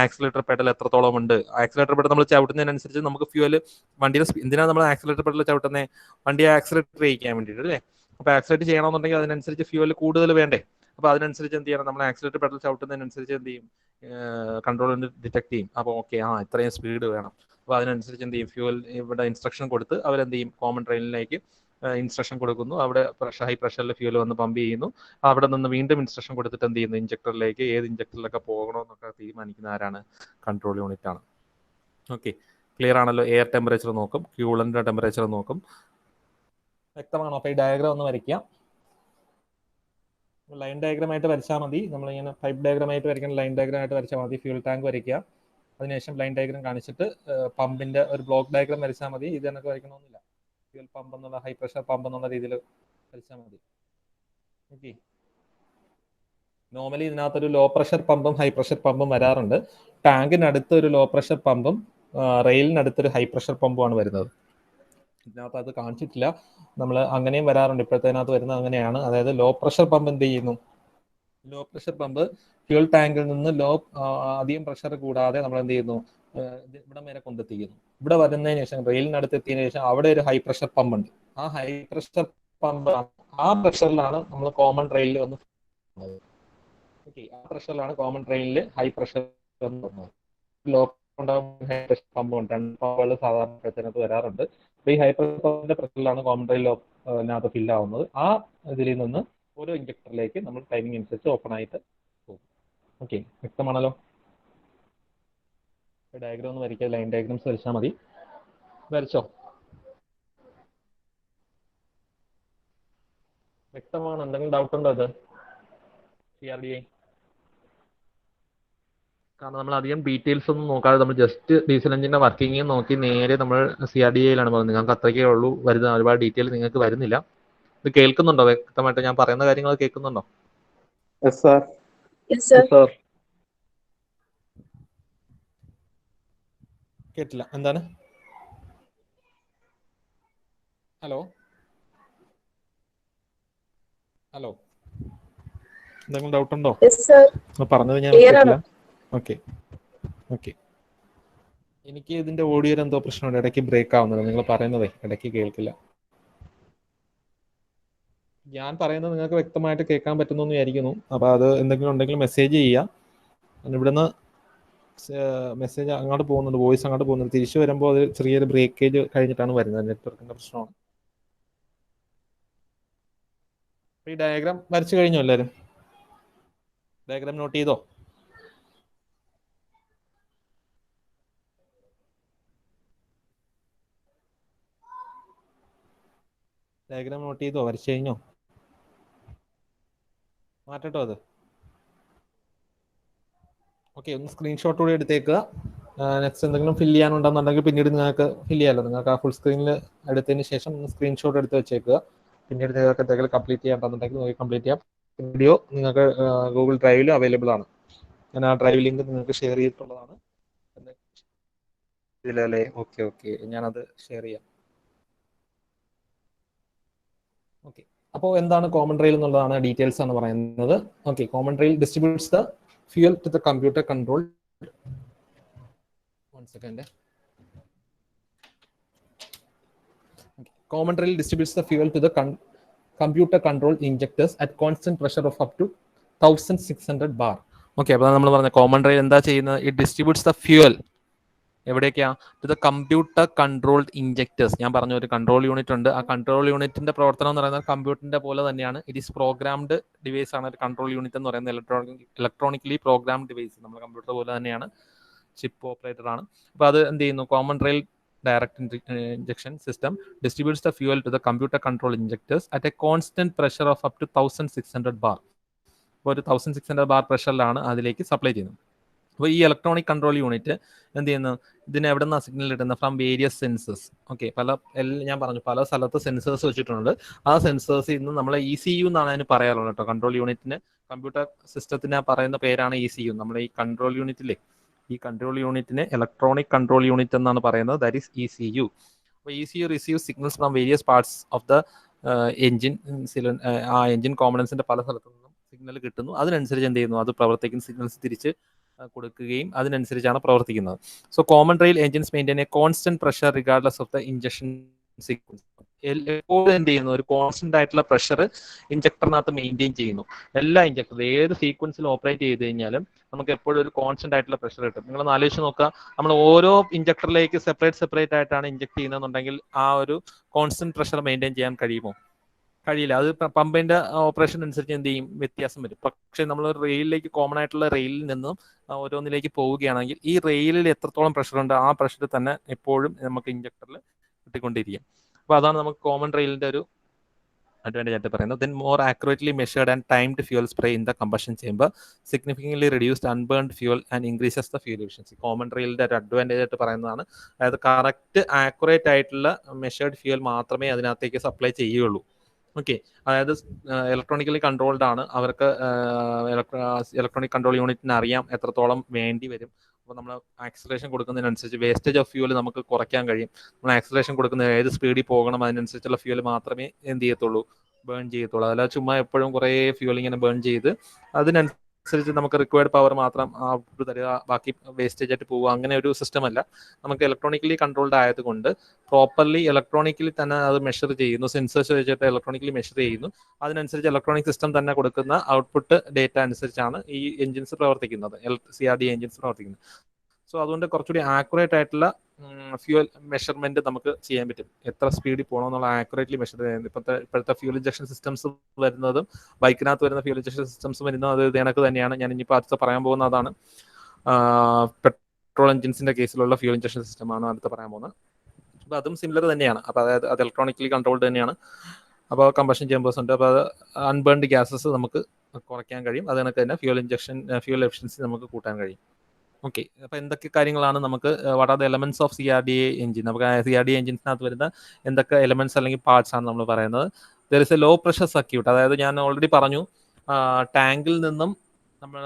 ആക്സിലേറ്റർ പെഡൽ എത്രത്തോളം ഉണ്ട്. ആക്സിലേറ്റർ പെഡൽ നമ്മൾ ചവിട്ടുന്നതിനനുസരിച്ച് നമുക്ക് ഫ്യൂല് വണ്ടിയുടെ എന്തിനാണ് നമ്മൾ ആക്സിലേറ്റർ പെഡൽ ചവിട്ടുന്നത്, വണ്ടിയെ ആക്സിലേറ്റർ ചെയ്യിക്കാൻ വേണ്ടിയിട്ട് അല്ലേ. അപ്പോൾ ആക്സിലേറ്റ് ചെയ്യണമെന്നുണ്ടെങ്കിൽ അതിനനുസരിച്ച് ഫ്യൂല് കൂടുതൽ വേണ്ടേ. അപ്പോൾ അതിനനുസരിച്ച് എന്ത് ചെയ്യണം, നമ്മൾ ആക്സിലേറ്റർ പെഡൽ ചവിട്ടുന്നതിനനുസരിച്ച് എന്ത് ചെയ്യും, കൺട്രോൾ ഡിറ്റക്ട് ചെയ്യും. അപ്പോൾ ഓക്കെ, ഇത്രയും സ്പീഡ് വേണം. അപ്പോൾ അതിനനുസരിച്ച് എന്ത് ചെയ്യും, ഫ്യൂൽ ഇവിടെ ഇൻസ്ട്രക്ഷൻ കൊടുത്ത് അവരെന്ത് ചെയ്യും, കോമൺ ട്രെയിനിലേക്ക് ഇൻസ്ട്രക്ഷൻ കൊടുക്കുന്നു. അവിടെ ഹൈ പ്രഷറിൽ ഫ്യൂൽ വന്ന് പമ്പ് ചെയ്യുന്നു. അവിടെ നിന്ന് വീണ്ടും ഇൻസ്ട്രക്ഷൻ കൊടുത്തിട്ട് എന്ത് ചെയ്യുന്നു, ഇഞ്ചക്ടറിലേക്ക് ഏത് ഇഞ്ചക്ടറിലൊക്കെ പോകണമെന്നൊക്കെ തീരുമാനിക്കുന്ന ആരാണ്, കൺട്രോൾ യൂണിറ്റ് ആണ്. ഓക്കെ, ക്ലിയർ ആണല്ലോ. എയർ ടെമ്പറേച്ചർ നോക്കും, ഫ്യൂളിന്റെ ടെമ്പറേച്ചർ നോക്കും. വ്യക്തമാണോ? അപ്പോൾ ഈ ഡയഗ്രാം ഒന്ന് വരയ്ക്കാം. ലൈൻ ഡയഗ്രാം ആയിട്ട് വരച്ചാൽ മതി. നമ്മളിങ്ങനെ പൈപ്പ് ഡയഗ്രാം ആയിട്ട് വരയ്ക്കണം, ലൈൻ ഡയഗ്രാം ആയിട്ട് വരച്ചാൽ മതി. ഫ്യൂൽ ടാങ്ക് വരയ്ക്കുക, അതിനുശേഷം ലൈൻ ഡയഗ്രാം കാണിച്ചിട്ട് പമ്പിന്റെ ഒരു ബ്ലോക്ക് ഡയഗ്രാം വരച്ചാൽ മതി. ഇത് എനിക്ക് വരയ്ക്കണമെന്നില്ല. ഫ്യൂൽ പമ്പ് എന്നുള്ള ഹൈ പ്രഷർ പമ്പ് എന്നുള്ള രീതിയിൽ വരച്ചാൽ മതി. ഓക്കെ, നോർമലി ഇതിനകത്തൊരു ലോ പ്രഷർ പമ്പും ഹൈ പ്രഷർ പമ്പും വരാറുണ്ട്. ടാങ്കിനടുത്ത് ഒരു ലോ പ്രഷർ പമ്പും റെയിലിനടുത്തൊരു ഹൈ പ്രഷർ പമ്പുമാണ് വരുന്നത്. ഇതിനകത്ത് അത് കാണിച്ചിട്ടില്ല. നമ്മൾ അങ്ങനെയും വരാറുണ്ട്. ഇപ്പോഴത്തേനകത്ത് വരുന്നത് അങ്ങനെയാണ്. അതായത് ലോ പ്രഷർ പമ്പ് എന്ത് ചെയ്യുന്നു, ലോ പ്രഷർ പമ്പ് ഫ്യൂൽ ടാങ്കിൽ നിന്ന് അധികം പ്രഷർ കൂടാതെ നമ്മൾ എന്ത് ചെയ്യുന്നു, ഇവിടെ വരെ കൊണ്ടെത്തിക്കുന്നു. ഇവിടെ വരുന്നതിന് ശേഷം റെയിലിനടുത്ത് എത്തിയതിനു ശേഷം അവിടെ ഒരു ഹൈ പ്രഷർ പമ്പ് ഉണ്ട്. ആ ഹൈ പ്രഷർ പമ്പ് ആ പ്രഷറിലാണ് നമ്മൾ കോമൺ റെയിലിൽ വന്ന് ഓക്കെ, ആ പ്രഷറിലാണ് കോമൺ റെയിലിൽ ഹൈ പ്രഷർ വന്നത്. ലോ ഹൈ പ്രഷർ പമ്പ് ഉണ്ട്. രണ്ട് പമ്പുകൾ സാധാരണ ഇതിനകത്ത് വരാറുണ്ട്. അപ്പോൾ ഈ ഹൈ പ്രഷറിന്റെ പ്രഷറിലാണ് കോമൺ റെയിലിനകത്ത് ഫില്ല് ആവുന്നത്. ആ ഇതിൽ നിന്ന് ഓരോ ഇഞ്ചക്ടറിലേക്ക് നമ്മൾ ടൈമിംഗ് അനുസരിച്ച് ഓപ്പൺ ആയിട്ട് പോകും. ഓക്കെ, വ്യക്തമാണല്ലോ. ഡയഗ്രാം ഒന്ന് വരയ്ക്കുക, ലൈൻ ഡയഗ്രാംസ് വരച്ചാൽ മതി. വരച്ചോ? വ്യക്തമാണ്? എന്തെങ്കിലും ഡൗട്ട് ഉണ്ടോ അത് CRDA? കാരണം നമ്മൾ അധികം ഡീറ്റെയിൽസ് ഒന്നും നോക്കാതെ നമ്മൾ ജസ്റ്റ് ഡീസൽ എഞ്ചിന്റെ വർക്കിംഗ് നോക്കി നേരെ നമ്മൾ CRDAയിലാണ് പോകുന്നത്. നിങ്ങൾക്ക് അത്രയ്ക്കേ ഉള്ളൂ വരുന്ന, ഒരുപാട് ഡീറ്റെയിൽ നിങ്ങൾക്ക് വരുന്നില്ല. ഇത് കേൾക്കുന്നുണ്ടോ വ്യക്തമായിട്ട്? ഞാൻ പറയുന്ന കാര്യങ്ങൾ കേൾക്കുന്നുണ്ടോ? കേട്ടില്ല, എന്താണ്? ഹലോ ഹലോ, എന്തെങ്കിലും ഡൗട്ട് ഉണ്ടോ? പറഞ്ഞത് ഞാൻ കേട്ടില്ല. ഓക്കെ ഓക്കെ, എനിക്ക് ഇതിന്റെ ഓഡിയോയിൽ എന്തോ പ്രശ്നമുണ്ട്, ഇടയ്ക്ക് ബ്രേക്ക് ആവുന്നുണ്ട്. നിങ്ങൾ പറയുന്നതേ ഇടയ്ക്ക് കേൾക്കില്ല. ഞാൻ പറയുന്നത് നിങ്ങൾക്ക് വ്യക്തമായിട്ട് കേൾക്കാൻ പറ്റുന്നു എന്ന് വിചാരിക്കുന്നു. അപ്പോൾ അത് എന്തെങ്കിലും ഉണ്ടെങ്കിൽ മെസ്സേജ് ചെയ്യുക. ഇവിടുന്ന് മെസ്സേജ് അങ്ങോട്ട് പോകുന്നുണ്ട്, വോയിസ് അങ്ങോട്ട് പോകുന്നുണ്ട്. തിരിച്ചു വരുമ്പോൾ അത് ചെറിയൊരു ബ്രേക്കേജ് കഴിഞ്ഞിട്ടാണ് വരുന്നത്. നെറ്റ്വർക്കിന്റെ പ്രശ്നമാണ്. ഈ ഡയഗ്രാം വരച്ചു കഴിഞ്ഞോ എല്ലാവരും? ഡയഗ്രാം നോട്ട് ചെയ്തോ? ഡയഗ്രാം നോട്ട് ചെയ്തോ? വരച്ചു കഴിഞ്ഞോ? മാറ്റട്ടോ അത്. ഓക്കെ, ഒന്ന് സ്ക്രീൻഷോട്ട് കൂടി എടുത്തേക്കുക. നെക്സ്റ്റ് എന്തെങ്കിലും ഫില്ല് ചെയ്യാനുണ്ടെന്നുണ്ടെങ്കിൽ പിന്നീട് നിങ്ങൾക്ക് ഫില്ല് ചെയ്യാമല്ലോ. നിങ്ങൾക്ക് ആ ഫുൾ സ്ക്രീനിൽ എടുത്തതിന് ശേഷം ഒന്ന് സ്ക്രീൻഷോട്ട് എടുത്ത് വെച്ചേക്കുക. പിന്നീട് നിങ്ങൾക്ക് എന്തെങ്കിലും കംപ്ലീറ്റ് ചെയ്യാനുണ്ടെന്നുണ്ടെങ്കിൽ നിങ്ങൾക്ക് കംപ്ലീറ്റ് ചെയ്യാം. വീഡിയോ നിങ്ങൾക്ക് ഗൂഗിൾ ഡ്രൈവിൽ അവൈലബിൾ ആണ്. ഞാൻ ആ ഡ്രൈവ് ലിങ്ക് നിങ്ങൾക്ക് ഷെയർ ചെയ്തിട്ടുള്ളതാണ്. ഇതിലല്ലേ? ഓക്കെ ഓക്കെ, ഞാനത് ഷെയർ ചെയ്യാം. ഓക്കെ, അപ്പോൾ എന്താണ് കോമൺ റെയിൽ എന്നുള്ളതാണ് ഡീറ്റെയിൽസ് ആണ് പറയുന്നത്. Okay, common rail distributes the fuel to the computer control. One second. Okay. Common rail distributes the fuel to the computer controlled injectors at constant pressure of up to 1600 bar. Okay, അപ്പോൾ നമ്മൾ പറഞ്ഞ common rail എന്താ ചെയ്യുന്നത്? It distributes the fuel എവിടേക്കാ? To the computer controlled injectors. ഞാൻ പറഞ്ഞ ഒരു control unit ഉണ്ട്. ആ കൺട്രോൾ യൂണിറ്റിന്റെ പ്രവർത്തനം എന്ന് പറയുന്നത് കമ്പ്യൂട്ടറിന്റെ പോലെ തന്നെയാണ്. ഇറ്റ് ഈസ് പ്രോഗ്രാംഡ് ഡിവൈസ് ആണ് ഒരു കൺട്രോൾ യൂണിറ്റ് എന്ന് പറയുന്നത്. ഇലക്ട്രോണിക്കലി പ്രോഗ്രാംഡ് ഡിവൈസ്, നമ്മുടെ കമ്പ്യൂട്ടർ പോലെ തന്നെയാണ്. ചിപ്പ് ഓപ്പറേറ്റർ ആണ്. അപ്പോൾ അത് എന്ത് ചെയ്യുന്നു? Common rail direct injection system distributes the fuel to the computer control injectors at a constant pressure of up to 1600 bar. അപ്പോൾ ഒരു 1600 ബാർ പ്രഷറിലാണ് അതിലേക്ക് സപ്ലൈ ചെയ്യുന്നത്. അപ്പോൾ ഈ ഇലക്ട്രോണിക് കൺട്രോൾ യൂണിറ്റ് എന്ത് ചെയ്യുന്നു? ഇതിന് എവിടെ നിന്നാണ് സിഗ്നൽ കിട്ടുന്നത്? From various sensors. ഓക്കെ, ഞാൻ പറഞ്ഞു പല സ്ഥലത്ത് സെൻസേഴ്സ് വെച്ചിട്ടുണ്ട്. ആ സെൻസേഴ്സിൽ നിന്ന് നമ്മളെ ECU എന്നാണ് അതിന് പറയാറുള്ളത് കേട്ടോ. കൺട്രോൾ യൂണിറ്റിന്, കമ്പ്യൂട്ടർ സിസ്റ്റത്തിന് പറയുന്ന പേരാണ് ECU. നമ്മുടെ ഈ കൺട്രോൾ യൂണിറ്റിലെ ഈ കൺട്രോൾ യൂണിറ്റിനെ ഇലക്ട്രോണിക് കൺട്രോൾ യൂണിറ്റ് എന്നാണ് പറയുന്നത്. That is ECU. അപ്പോൾ ECU receive signals from various parts of the engine. ആ എഞ്ചിൻ കോമ്പണൻസിന്റെ പല സ്ഥലത്തു നിന്നും സിഗ്നൽ കിട്ടുന്നു. അതിനനുസരിച്ച് എന്ത് ചെയ്യുന്നു? അത് പ്രവർത്തിക്കുന്ന സിഗ്നൽസ് തിരിച്ച് കൊടുക്കുകയും അതിനനുസരിച്ചാണ് പ്രവർത്തിക്കുന്നത്. So common rail engines maintain A constant pressure regardless of the injection sequence. എപ്പോഴും എന്ത് ചെയ്യുന്നു? ഒരു കോൺസ്റ്റന്റ് ആയിട്ടുള്ള പ്രഷർ ഇഞ്ചക്ടറിനകത്ത് മെയിൻറ്റെയിൻ ചെയ്യുന്നു. എല്ലാ ഇഞ്ചക്ടർ ഏത് സീക്വൻസിൽ ഓപ്പറേറ്റ് ചെയ്ത് കഴിഞ്ഞാലും നമുക്ക് എപ്പോഴും ഒരു കോൺസ്റ്റന്റ് ആയിട്ടുള്ള പ്രഷർ കിട്ടും. നിങ്ങളൊന്ന് ആലോചിച്ച് നോക്കുക, നമ്മൾ ഓരോ ഇഞ്ചക്ടറിലേക്ക് സെപ്പറേറ്റ് ആയിട്ടാണ് ഇഞ്ചക്ട് ചെയ്യുന്നതെന്നുണ്ടെങ്കിൽ ആ ഒരു കോൺസ്റ്റന്റ് പ്രഷർ മെയിൻറ്റെയിൻ ചെയ്യാൻ കഴിയുമോ? കഴിയില്ല. അത് പമ്പിന്റെ ഓപ്പറേഷൻ അനുസരിച്ച് എന്ത് ചെയ്യും? വ്യത്യാസം വരും. പക്ഷേ നമ്മൾ റെയിലിലേക്ക്, കോമൺ ആയിട്ടുള്ള റെയിലിൽ നിന്നും ഓരോന്നിലേക്ക് പോവുകയാണെങ്കിൽ ഈ റെയിലിൽ എത്രത്തോളം പ്രഷർ ഉണ്ട് ആ പ്രഷർ തന്നെ എപ്പോഴും നമുക്ക് ഇഞ്ചക്ടറിൽ കിട്ടിക്കൊണ്ടിരിക്കും. അപ്പോൾ അതാണ് നമുക്ക് കോമൺ റെയിലിന്റെ ഒരു അഡ്വാൻറ്റേജ് ആയിട്ട് പറയുന്നത്. Then more accurately measured and timed fuel spray in the combustion chamber significantly reduced unburned fuel and increases the fuel efficiency. Common റെയിലിന്റെ ഒരു അഡ്വാൻറ്റേജ് ആയിട്ട് പറയുന്നതാണ്. അതായത് കറക്റ്റ് ആക്യുറേറ്റ് ആയിട്ടുള്ള മെഷേർഡ് ഫ്യൂൽ മാത്രമേ അതിനകത്തേക്ക് സപ്ലൈ ചെയ്യുകയുള്ളൂ. ഓക്കെ, അതായത് ഇലക്ട്രോണിക്കലി കൺട്രോൾഡ് ആണ്. അവർക്ക് ഇലക്ട്രോണിക് കൺട്രോൾ യൂണിറ്റിന് അറിയാം എത്രത്തോളം വേണ്ടി വരും. അപ്പോൾ നമ്മൾ ആക്സിലറേഷൻ കൊടുക്കുന്നതിനനുസരിച്ച് വേസ്റ്റേജ് ഓഫ് ഫ്യൂൽ നമുക്ക് കുറയ്ക്കാൻ കഴിയും. നമ്മൾ ആക്സിലറേഷൻ കൊടുക്കുന്ന ഏത് സ്പീഡിൽ പോകണം അതിനനുസരിച്ചുള്ള ഫ്യൂൽ മാത്രമേ എന്ത് ചെയ്യത്തുള്ളൂ? ബേൺ ചെയ്യത്തുള്ളൂ. അതല്ല ചുമ്മാ എപ്പോഴും കുറേ ഫ്യൂൽ ഇങ്ങനെ ബേൺ ചെയ്ത് അതിനനുസരിച്ച് നമുക്ക് റിക്വയർഡ് പവർ മാത്രം ഔട്ട്പുട്ട് തരിക, ബാക്കി വേസ്റ്റേജ് ആയിട്ട് പോവുക, അങ്ങനെ ഒരു സിസ്റ്റം അല്ല. നമുക്ക് ഇലക്ട്രോണിക്കലി കൺട്രോൾഡ് ആയതുകൊണ്ട് പ്രോപ്പർലി ഇലക്ട്രോണിക്കലി തന്നെ അത് മെഷർ ചെയ്യുന്നു. സെൻസേഴ്സ് വെച്ചിട്ട് ഇലക്ട്രോണിക്കലി മെഷർ ചെയ്യുന്നു. അതിനനുസരിച്ച് ഇലക്ട്രോണിക് സിസ്റ്റം തന്നെ കൊടുക്കുന്ന ഔട്ട്പുട്ട് ഡേറ്റ അനുസരിച്ചാണ് ഈ എഞ്ചിൻസ് പ്രവർത്തിക്കുന്നത്, CRD എഞ്ചിൻസ് പ്രവർത്തിക്കുന്നത്. സോ അതുകൊണ്ട് കുറച്ചുകൂടി ആക്യുറേറ്റ് ആയിട്ടുള്ള ഫ്യൂൽ മെഷർമെന്റ് നമുക്ക് ചെയ്യാൻ പറ്റും. എത്ര സ്പീഡിൽ പോകണമെന്നുള്ള ആക്യുറേറ്റ്ലി മെഷർ ചെയ്യുന്നത്. ഇപ്പോഴത്തെ ഫ്യൂൽ ഇഞ്ചക്ഷൻ സിസ്റ്റംസ് വരുന്നതും ബൈക്കിനകത്ത് വരുന്ന ഫ്യൂൽ ഇഞ്ചക്ഷൻ സിസ്റ്റംസ് വരുന്നതും അത് ഇതിനൊക്കെ തന്നെയാണ്. ഞാൻ ഇനിയിപ്പോൾ അടുത്ത് പറയാൻ പോകുന്ന അതാണ്. പെട്രോൾ എഞ്ചിൻസിന്റെ കേസിലുള്ള ഫ്യൂൽ ഇഞ്ചക്ഷൻ സിസ്റ്റമാണ് അടുത്ത് പറയാൻ പോകുന്നത്. അപ്പോൾ അതും സിമിലർ തന്നെയാണ്. അപ്പോൾ അതായത് അത് ഇലക്ട്രോണിക്കലി കൺട്രോൾഡ് തന്നെയാണ്. അപ്പോൾ കമ്പഷൻ ചേമ്പേഴ്സ് ഉണ്ട്. അപ്പോൾ അത് അൺബേൺഡ് ഗ്യാസസ് നമുക്ക് കുറയ്ക്കാൻ കഴിയും. അത് കണക്ക് തന്നെ ഫ്യൂൽ എഫിഷ്യൻസി നമുക്ക് കൂട്ടാൻ കഴിയും. ഓക്കെ, അപ്പോൾ എന്തൊക്കെ കാര്യങ്ങളാണ് നമുക്ക് what are the elements of CRDA engine? നമുക്ക് CRDA എഞ്ചിൻസിനകത്ത് വരുന്ന എന്തൊക്കെ എലമെന്റ്സ് അല്ലെങ്കിൽ പാർട്സ് ആണ് നമ്മൾ പറയുന്നത്? There is a low pressure circuit. അതായത് ഞാൻ ഓൾറെഡി പറഞ്ഞു, ടാങ്കിൽ നിന്നും നമ്മൾ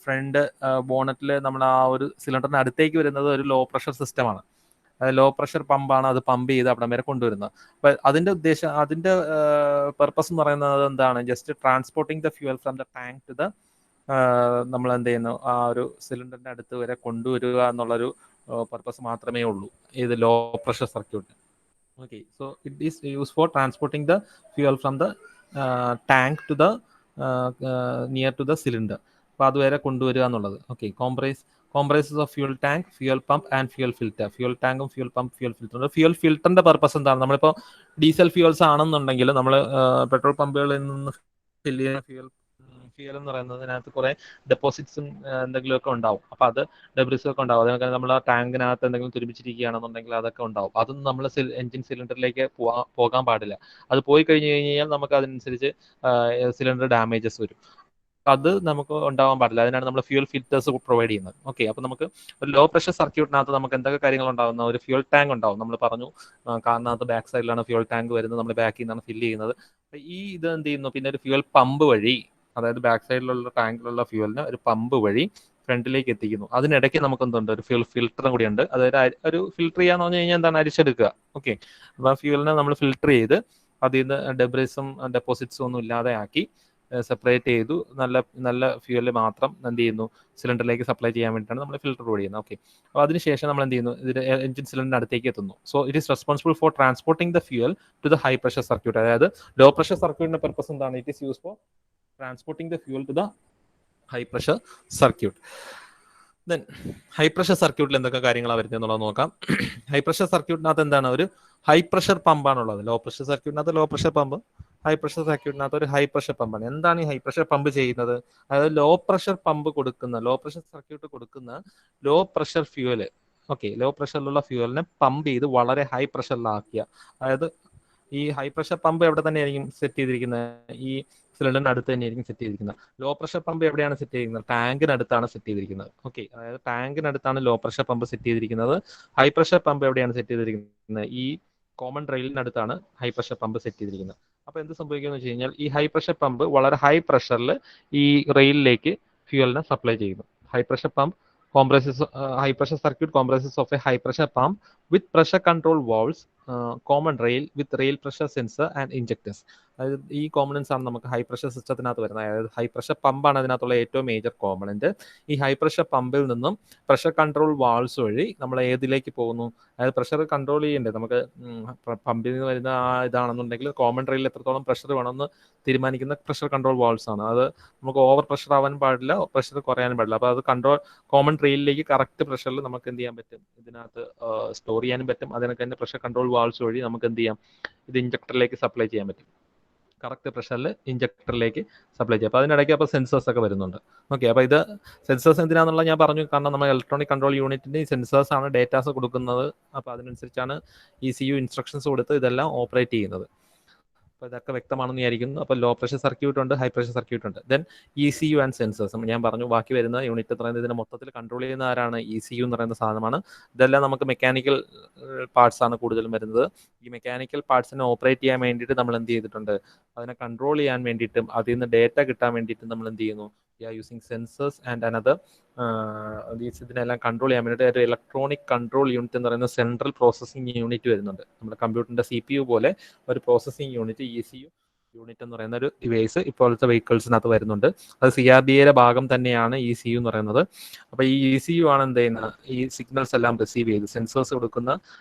ഫ്രണ്ട് ബോണറ്റിൽ നമ്മൾ ആ ഒരു സിലിണ്ടറിന് അടുത്തേക്ക് വരുന്നത് ഒരു ലോ പ്രഷർ സിസ്റ്റമാണ്. ലോ പ്രഷർ പമ്പാണ്. അത് പമ്പ് ചെയ്ത് അവിടെ വരെ കൊണ്ടുവരുന്നത്. അപ്പോൾ അതിൻ്റെ പർപ്പസ് എന്ന് പറയുന്നത് എന്താണ്? Just transporting the fuel from the tank to the നമ്മൾ എന്ത് ചെയ്യുന്നു? ആ ഒരു സിലിണ്ടറിന്റെ അടുത്ത് വരെ കൊണ്ടുവരിക എന്നുള്ളൊരു പർപ്പസ് മാത്രമേ ഉള്ളൂ ഇത് low pressure circuit. Okay, so it is use for transporting the fuel from the tank to the near to the cylinder. അപ്പോൾ അതുവരെ കൊണ്ടുവരിക എന്നുള്ളത്. Okay, comprises of fuel tank, fuel pump and fuel filter. Fuel ടാങ്കും fuel pump, fuel ഫിൽറ്ററും. Fuel ഫിൽറ്ററിന്റെ purpose എന്താണ്? നമ്മളിപ്പോൾ diesel fuels ആണെന്നുണ്ടെങ്കിൽ നമ്മൾ പെട്രോൾ പമ്പുകളിൽ നിന്ന് ഫില്ല് ചെയ്യുന്ന ഫ്യൂൽ എന്ന് പറയുന്നതിനകത്ത് കുറെ ഡെപ്പോസിറ്റ്സും എന്തെങ്കിലുമൊക്കെ ഉണ്ടാവും. അപ്പൊ അത് ഡെബ്രിസും ഒക്കെ ഉണ്ടാവും. അതിനൊക്കെ നമ്മൾ ആ ടാങ്കിനകത്ത് എന്തെങ്കിലും തുരുമ്പിച്ചിരിക്കുകയാണെന്നുണ്ടെങ്കിൽ അതൊക്കെ ഉണ്ടാവും. അതൊന്നും നമ്മൾ എഞ്ചിൻ സിലിണ്ടറിലേക്ക് പോകാൻ പാടില്ല. അത് പോയി കഴിഞ്ഞ് കഴിഞ്ഞാൽ നമുക്ക് അതിനനുസരിച്ച് സിലിണ്ടർ ഡാമേജസ് വരും. അത് നമുക്ക് ഉണ്ടാവാൻ പാടില്ല. അതിനാണ് നമ്മൾ ഫ്യൂൽ ഫിൽറ്റേഴ്സ് പ്രൊവൈഡ് ചെയ്യുന്നത്. ഓക്കെ, അപ്പൊ നമുക്ക് ഒരു ലോ പ്രഷർ സർക്യൂട്ടിനകത്ത് നമുക്ക് എന്തൊക്കെ കാര്യങ്ങൾ ഉണ്ടാവുന്ന ഒരു ഫ്യൂൽ ടാങ്ക് ഉണ്ടാവും. നമ്മൾ പറഞ്ഞു കാറിനകത്ത് ബാക്ക് സൈഡിലാണ് ഫ്യൂൽ ടാങ്ക് വരുന്നത്, നമ്മൾ ബാക്കിൽ നിന്നാണ് ഫില്ല് ചെയ്യുന്നത്. ഈ ഇത് എന്ത് ചെയ്യുന്നു? പിന്നെ ഒരു ഫ്യൂൽ പമ്പ് വഴി, അതായത് ബാക്ക് സൈഡിലുള്ള ടാങ്കിലുള്ള ഫ്യൂലിന് ഒരു പമ്പ് വഴി ഫ്രണ്ടിലേക്ക് എത്തിക്കുന്നു. അതിനിടയ്ക്ക് നമുക്ക് എന്തുണ്ട്? ഒരു ഫ്യൂൽ ഫിൽറ്ററും കൂടി ഉണ്ട്. അതായത് ഒരു ഫിൽറ്റർ ചെയ്യാന്ന് പറഞ്ഞു കഴിഞ്ഞാൽ എന്താണ്? അരിച്ചെടുക്കുക. ഓക്കെ, അപ്പൊ ആ ഫ്യൂലിനെ നമ്മൾ ഫിൽറ്റർ ചെയ്ത് അതിൽ നിന്ന് ഡെബ്രിസും ഡെപ്പോസിറ്റ്സും ഒന്നും ഇല്ലാതെ ആക്കി സെപ്പറേറ്റ് ചെയ്തു നല്ല നല്ല ഫ്യൂവൽ മാത്രം എന്ത് ചെയ്യുന്നു? സിലിണ്ടറിലേക്ക് സപ്ലൈ ചെയ്യാൻ വേണ്ടിയിട്ടാണ് നമ്മൾ ഫിൽറ്റർ പ്രൊവൈഡ് ചെയ്യുന്നത്. ഓക്കെ, അപ്പോൾ അതിനുശേഷം നമ്മൾ എന്ത് ചെയ്യുന്നു? ഇതിന്റെ എഞ്ചിൻ സിലിണ്ടറിന്റെ അടുത്തേക്ക് എത്തുന്നു. So it is responsible for transporting the fuel to the high pressure circuit. അതായത് ലോ പ്രഷർ സർക്യൂട്ടിന്റെ പർപ്പസ് എന്താണ്? It is use for transporting the fuel to the high pressure circuit. Then high pressure സർക്യൂട്ടിൽ എന്തൊക്കെ കാര്യങ്ങളാണ് വരുന്നത് എന്നുള്ളത് നോക്കാം. High pressure സർക്യൂട്ടിനകത്ത് എന്താണ്? ഒരു ഹൈ പ്രഷർ പമ്പാണുള്ളത്. ലോ പ്രഷർ സർക്യൂട്ടിനകത്ത് low pressure pump, high pressure സർക്യൂട്ടിനകത്ത് ഒരു ഹൈ പ്രഷർ പമ്പാണ്. എന്താണ് ഈ ഹൈ പ്രഷർ പമ്പ് ചെയ്യുന്നത്? അതായത് ലോ പ്രഷർ പമ്പ് കൊടുക്കുന്ന, ലോ പ്രഷർ സർക്യൂട്ട് കൊടുക്കുന്ന low pressure fuel, okay, low പ്രഷറിലുള്ള ഫ്യൂവലിനെ പമ്പ് ചെയ്ത് വളരെ ഹൈ പ്രഷറിലാക്കിയ, അതായത് ഈ ഹൈ പ്രഷർ പമ്പ് എവിടെ തന്നെയായിരിക്കും സെറ്റ് ചെയ്തിരിക്കുന്നത്? ഈ സിലിണ്ടറിന് അടുത്ത് തന്നെയായിരിക്കും സെറ്റ് ചെയ്തിരിക്കുന്നത്. ലോ പ്രഷർ പമ്പ് എവിടെയാണ് സെറ്റ് ചെയ്തിരിക്കുന്നത്? ടാങ്കിനടുത്താണ് സെറ്റ് ചെയ്തിരിക്കുന്നത്. ഓക്കെ, അതായത് ടാങ്കിനടുത്താണ് ലോ പ്രഷർ പമ്പ് സെറ്റ് ചെയ്തിരിക്കുന്നത്. ഹൈ പ്രഷർ പമ്പ് എവിടെയാണ് സെറ്റ് ചെയ്തിരിക്കുന്നത്? ഈ കോമൺ റെയിലിനടുത്താണ് ഹൈ പ്രഷർ പമ്പ് സെറ്റ് ചെയ്തിരിക്കുന്നത്. അപ്പൊ എന്ത് സംഭവിക്കുമെന്ന് വെച്ച് കഴിഞ്ഞാൽ ഈ ഹൈ പ്രഷർ പമ്പ് വളരെ ഹൈ പ്രഷറിൽ ഈ റെയിലിലേക്ക് ഫ്യൂവലിനെ സപ്ലൈ ചെയ്യുന്നു. High pressure pump comprises high pressure circuit comprises of a high pressure pump with pressure control valves, common rail with rail pressure sensor and injectors. അതായത് ഈ കോമ്പണൻസ് ആണ് നമുക്ക് ഹൈ പ്രഷർ സിസ്റ്റത്തിനകത്ത് വരുന്നത്. അതായത് ഹൈ പ്രഷർ പമ്പാണ് അതിനകത്തുള്ള ഏറ്റവും major component. ഈ high pressure പമ്പിൽ നിന്നും പ്രഷർ കൺട്രോൾ വാൾസ് വഴി നമ്മൾ ഏതിലേക്ക് പോകുന്നു? അതായത് പ്രഷർ കൺട്രോൾ ചെയ്യണ്ടേ നമുക്ക്? പമ്പിൽ നിന്ന് വരുന്ന ആ ഇതാണെന്നുണ്ടെങ്കിൽ കോമൺ റെയിലിൽ എത്രത്തോളം പ്രഷർ വേണമെന്ന് തീരുമാനിക്കുന്ന പ്രഷർ കൺട്രോൾ വാൾസ് ആണ്. അത് നമുക്ക് ഓവർ പ്രഷർ ആവാൻ പാടില്ല, പ്രഷർ കുറയാനും പാടില്ല. അപ്പോൾ അത് കൺട്രോൾ കോമൺ റെയിലിലേക്ക് കറക്റ്റ് പ്രഷറിൽ നമുക്ക് എന്ത് ചെയ്യാൻ പറ്റും? ഇതിനകത്ത് സ്റ്റോർ ചെയ്യാനും പറ്റും. അതിനൊക്കെ തന്നെ പ്രഷർ കൺട്രോൾ വാൾസ് വഴി നമുക്ക് എന്ത് ചെയ്യാം? ഇത് ഇഞ്ചക്ടറിലേക്ക് സപ്ലൈ ചെയ്യാൻ പറ്റും. കറക്റ്റ് പ്രഷറിൽ ഇഞ്ചക്ടറിലേക്ക് സപ്ലൈ ചെയ്യാം. അപ്പോൾ അതിനിടയ്ക്ക് അപ്പോൾ സെൻസേഴ്സ് ഒക്കെ വരുന്നുണ്ട്. ഓക്കെ, അപ്പോൾ ഇത് സെൻസേഴ്സ് എന്തിനാണെന്നുള്ള ഞാൻ പറഞ്ഞു. കാരണം നമ്മൾ ഇലക്ട്രോണിക് കൺട്രോൾ യൂണിറ്റിന് ഈ സെൻസേഴ്സ് ആണ് ഡേറ്റാസ് കൊടുക്കുന്നത്. അപ്പോൾ അതിനനുസരിച്ചാണ് ECU ഇൻസ്ട്രക്ഷൻസ് കൊടുത്ത് ഇതെല്ലാം ഓപ്പറേറ്റ് ചെയ്യുന്നത്. അപ്പോൾ ഇതൊക്കെ വ്യക്തമാണെന്ന് വിചാരിക്കുന്നു. അപ്പോൾ ലോ പ്രഷർ സർക്യൂട്ട് ഉണ്ട്, ഹൈ പ്രഷർ സർക്യൂട്ട് ഉണ്ട്. ദെൻ ECU ആൻഡ് സെൻസേഴ്സ് ഞാൻ പറഞ്ഞു. ബാക്കി വരുന്ന യൂണിറ്റ് എന്ന് പറയുന്നത് ഇതിനെ മൊത്തത്തിൽ കൺട്രോൾ ചെയ്യുന്ന ആരാണ്? ECU എന്ന് പറയുന്ന സാധനമാണ്. ഇതെല്ലാം നമുക്ക് മെക്കാനിക്കൽ പാർട്സ് ആണ് കൂടുതലും വരുന്നത്. ഈ മെക്കാനിക്കൽ പാർട്സിനെ ഓപ്പറേറ്റ് ചെയ്യാൻ വേണ്ടിയിട്ട് നമ്മൾ എന്ത് ചെയ്തിട്ടുണ്ട്? അതിനെ കൺട്രോൾ ചെയ്യാൻ വേണ്ടിയിട്ടും അതിൽ നിന്ന് ഡേറ്റ കിട്ടാൻ വേണ്ടിയിട്ടും നമ്മൾ എന്ത് ചെയ്യുന്നു? യൂസിങ് സെൻസേഴ്സ് ആൻഡ് അനദർ ഇതിനെല്ലാം കൺട്രോൾ ചെയ്യാൻ വേണ്ടിയിട്ട് ഒരു ഇലക്ട്രോണിക് കൺട്രോൾ യൂണിറ്റ് എന്ന് പറയുന്ന സെൻട്രൽ പ്രോസസ്സിംഗ് യൂണിറ്റ് വരുന്നുണ്ട്. നമ്മുടെ കമ്പ്യൂട്ടറിന്റെ CPU പോലെ ഒരു പ്രോസസ്സിംഗ് യൂണിറ്റ്, ECU യൂണിറ്റ് എന്ന് പറയുന്ന ഒരു ഡിവൈസ് ഇപ്പോഴത്തെ വെഹിക്കിൾസിനകത്ത് വരുന്നുണ്ട്. അത് CRDAയുടെ ഭാഗം തന്നെയാണ് ECU എന്ന് പറയുന്നത്. അപ്പോൾ ഈ ECU ആണ് എന്ത് ചെയ്യുന്നത്? ഈ സിഗ്നൽസ് എല്ലാം റിസീവ് ചെയ്ത് സെൻസേഴ്സ് കൊടുക്കുന്ന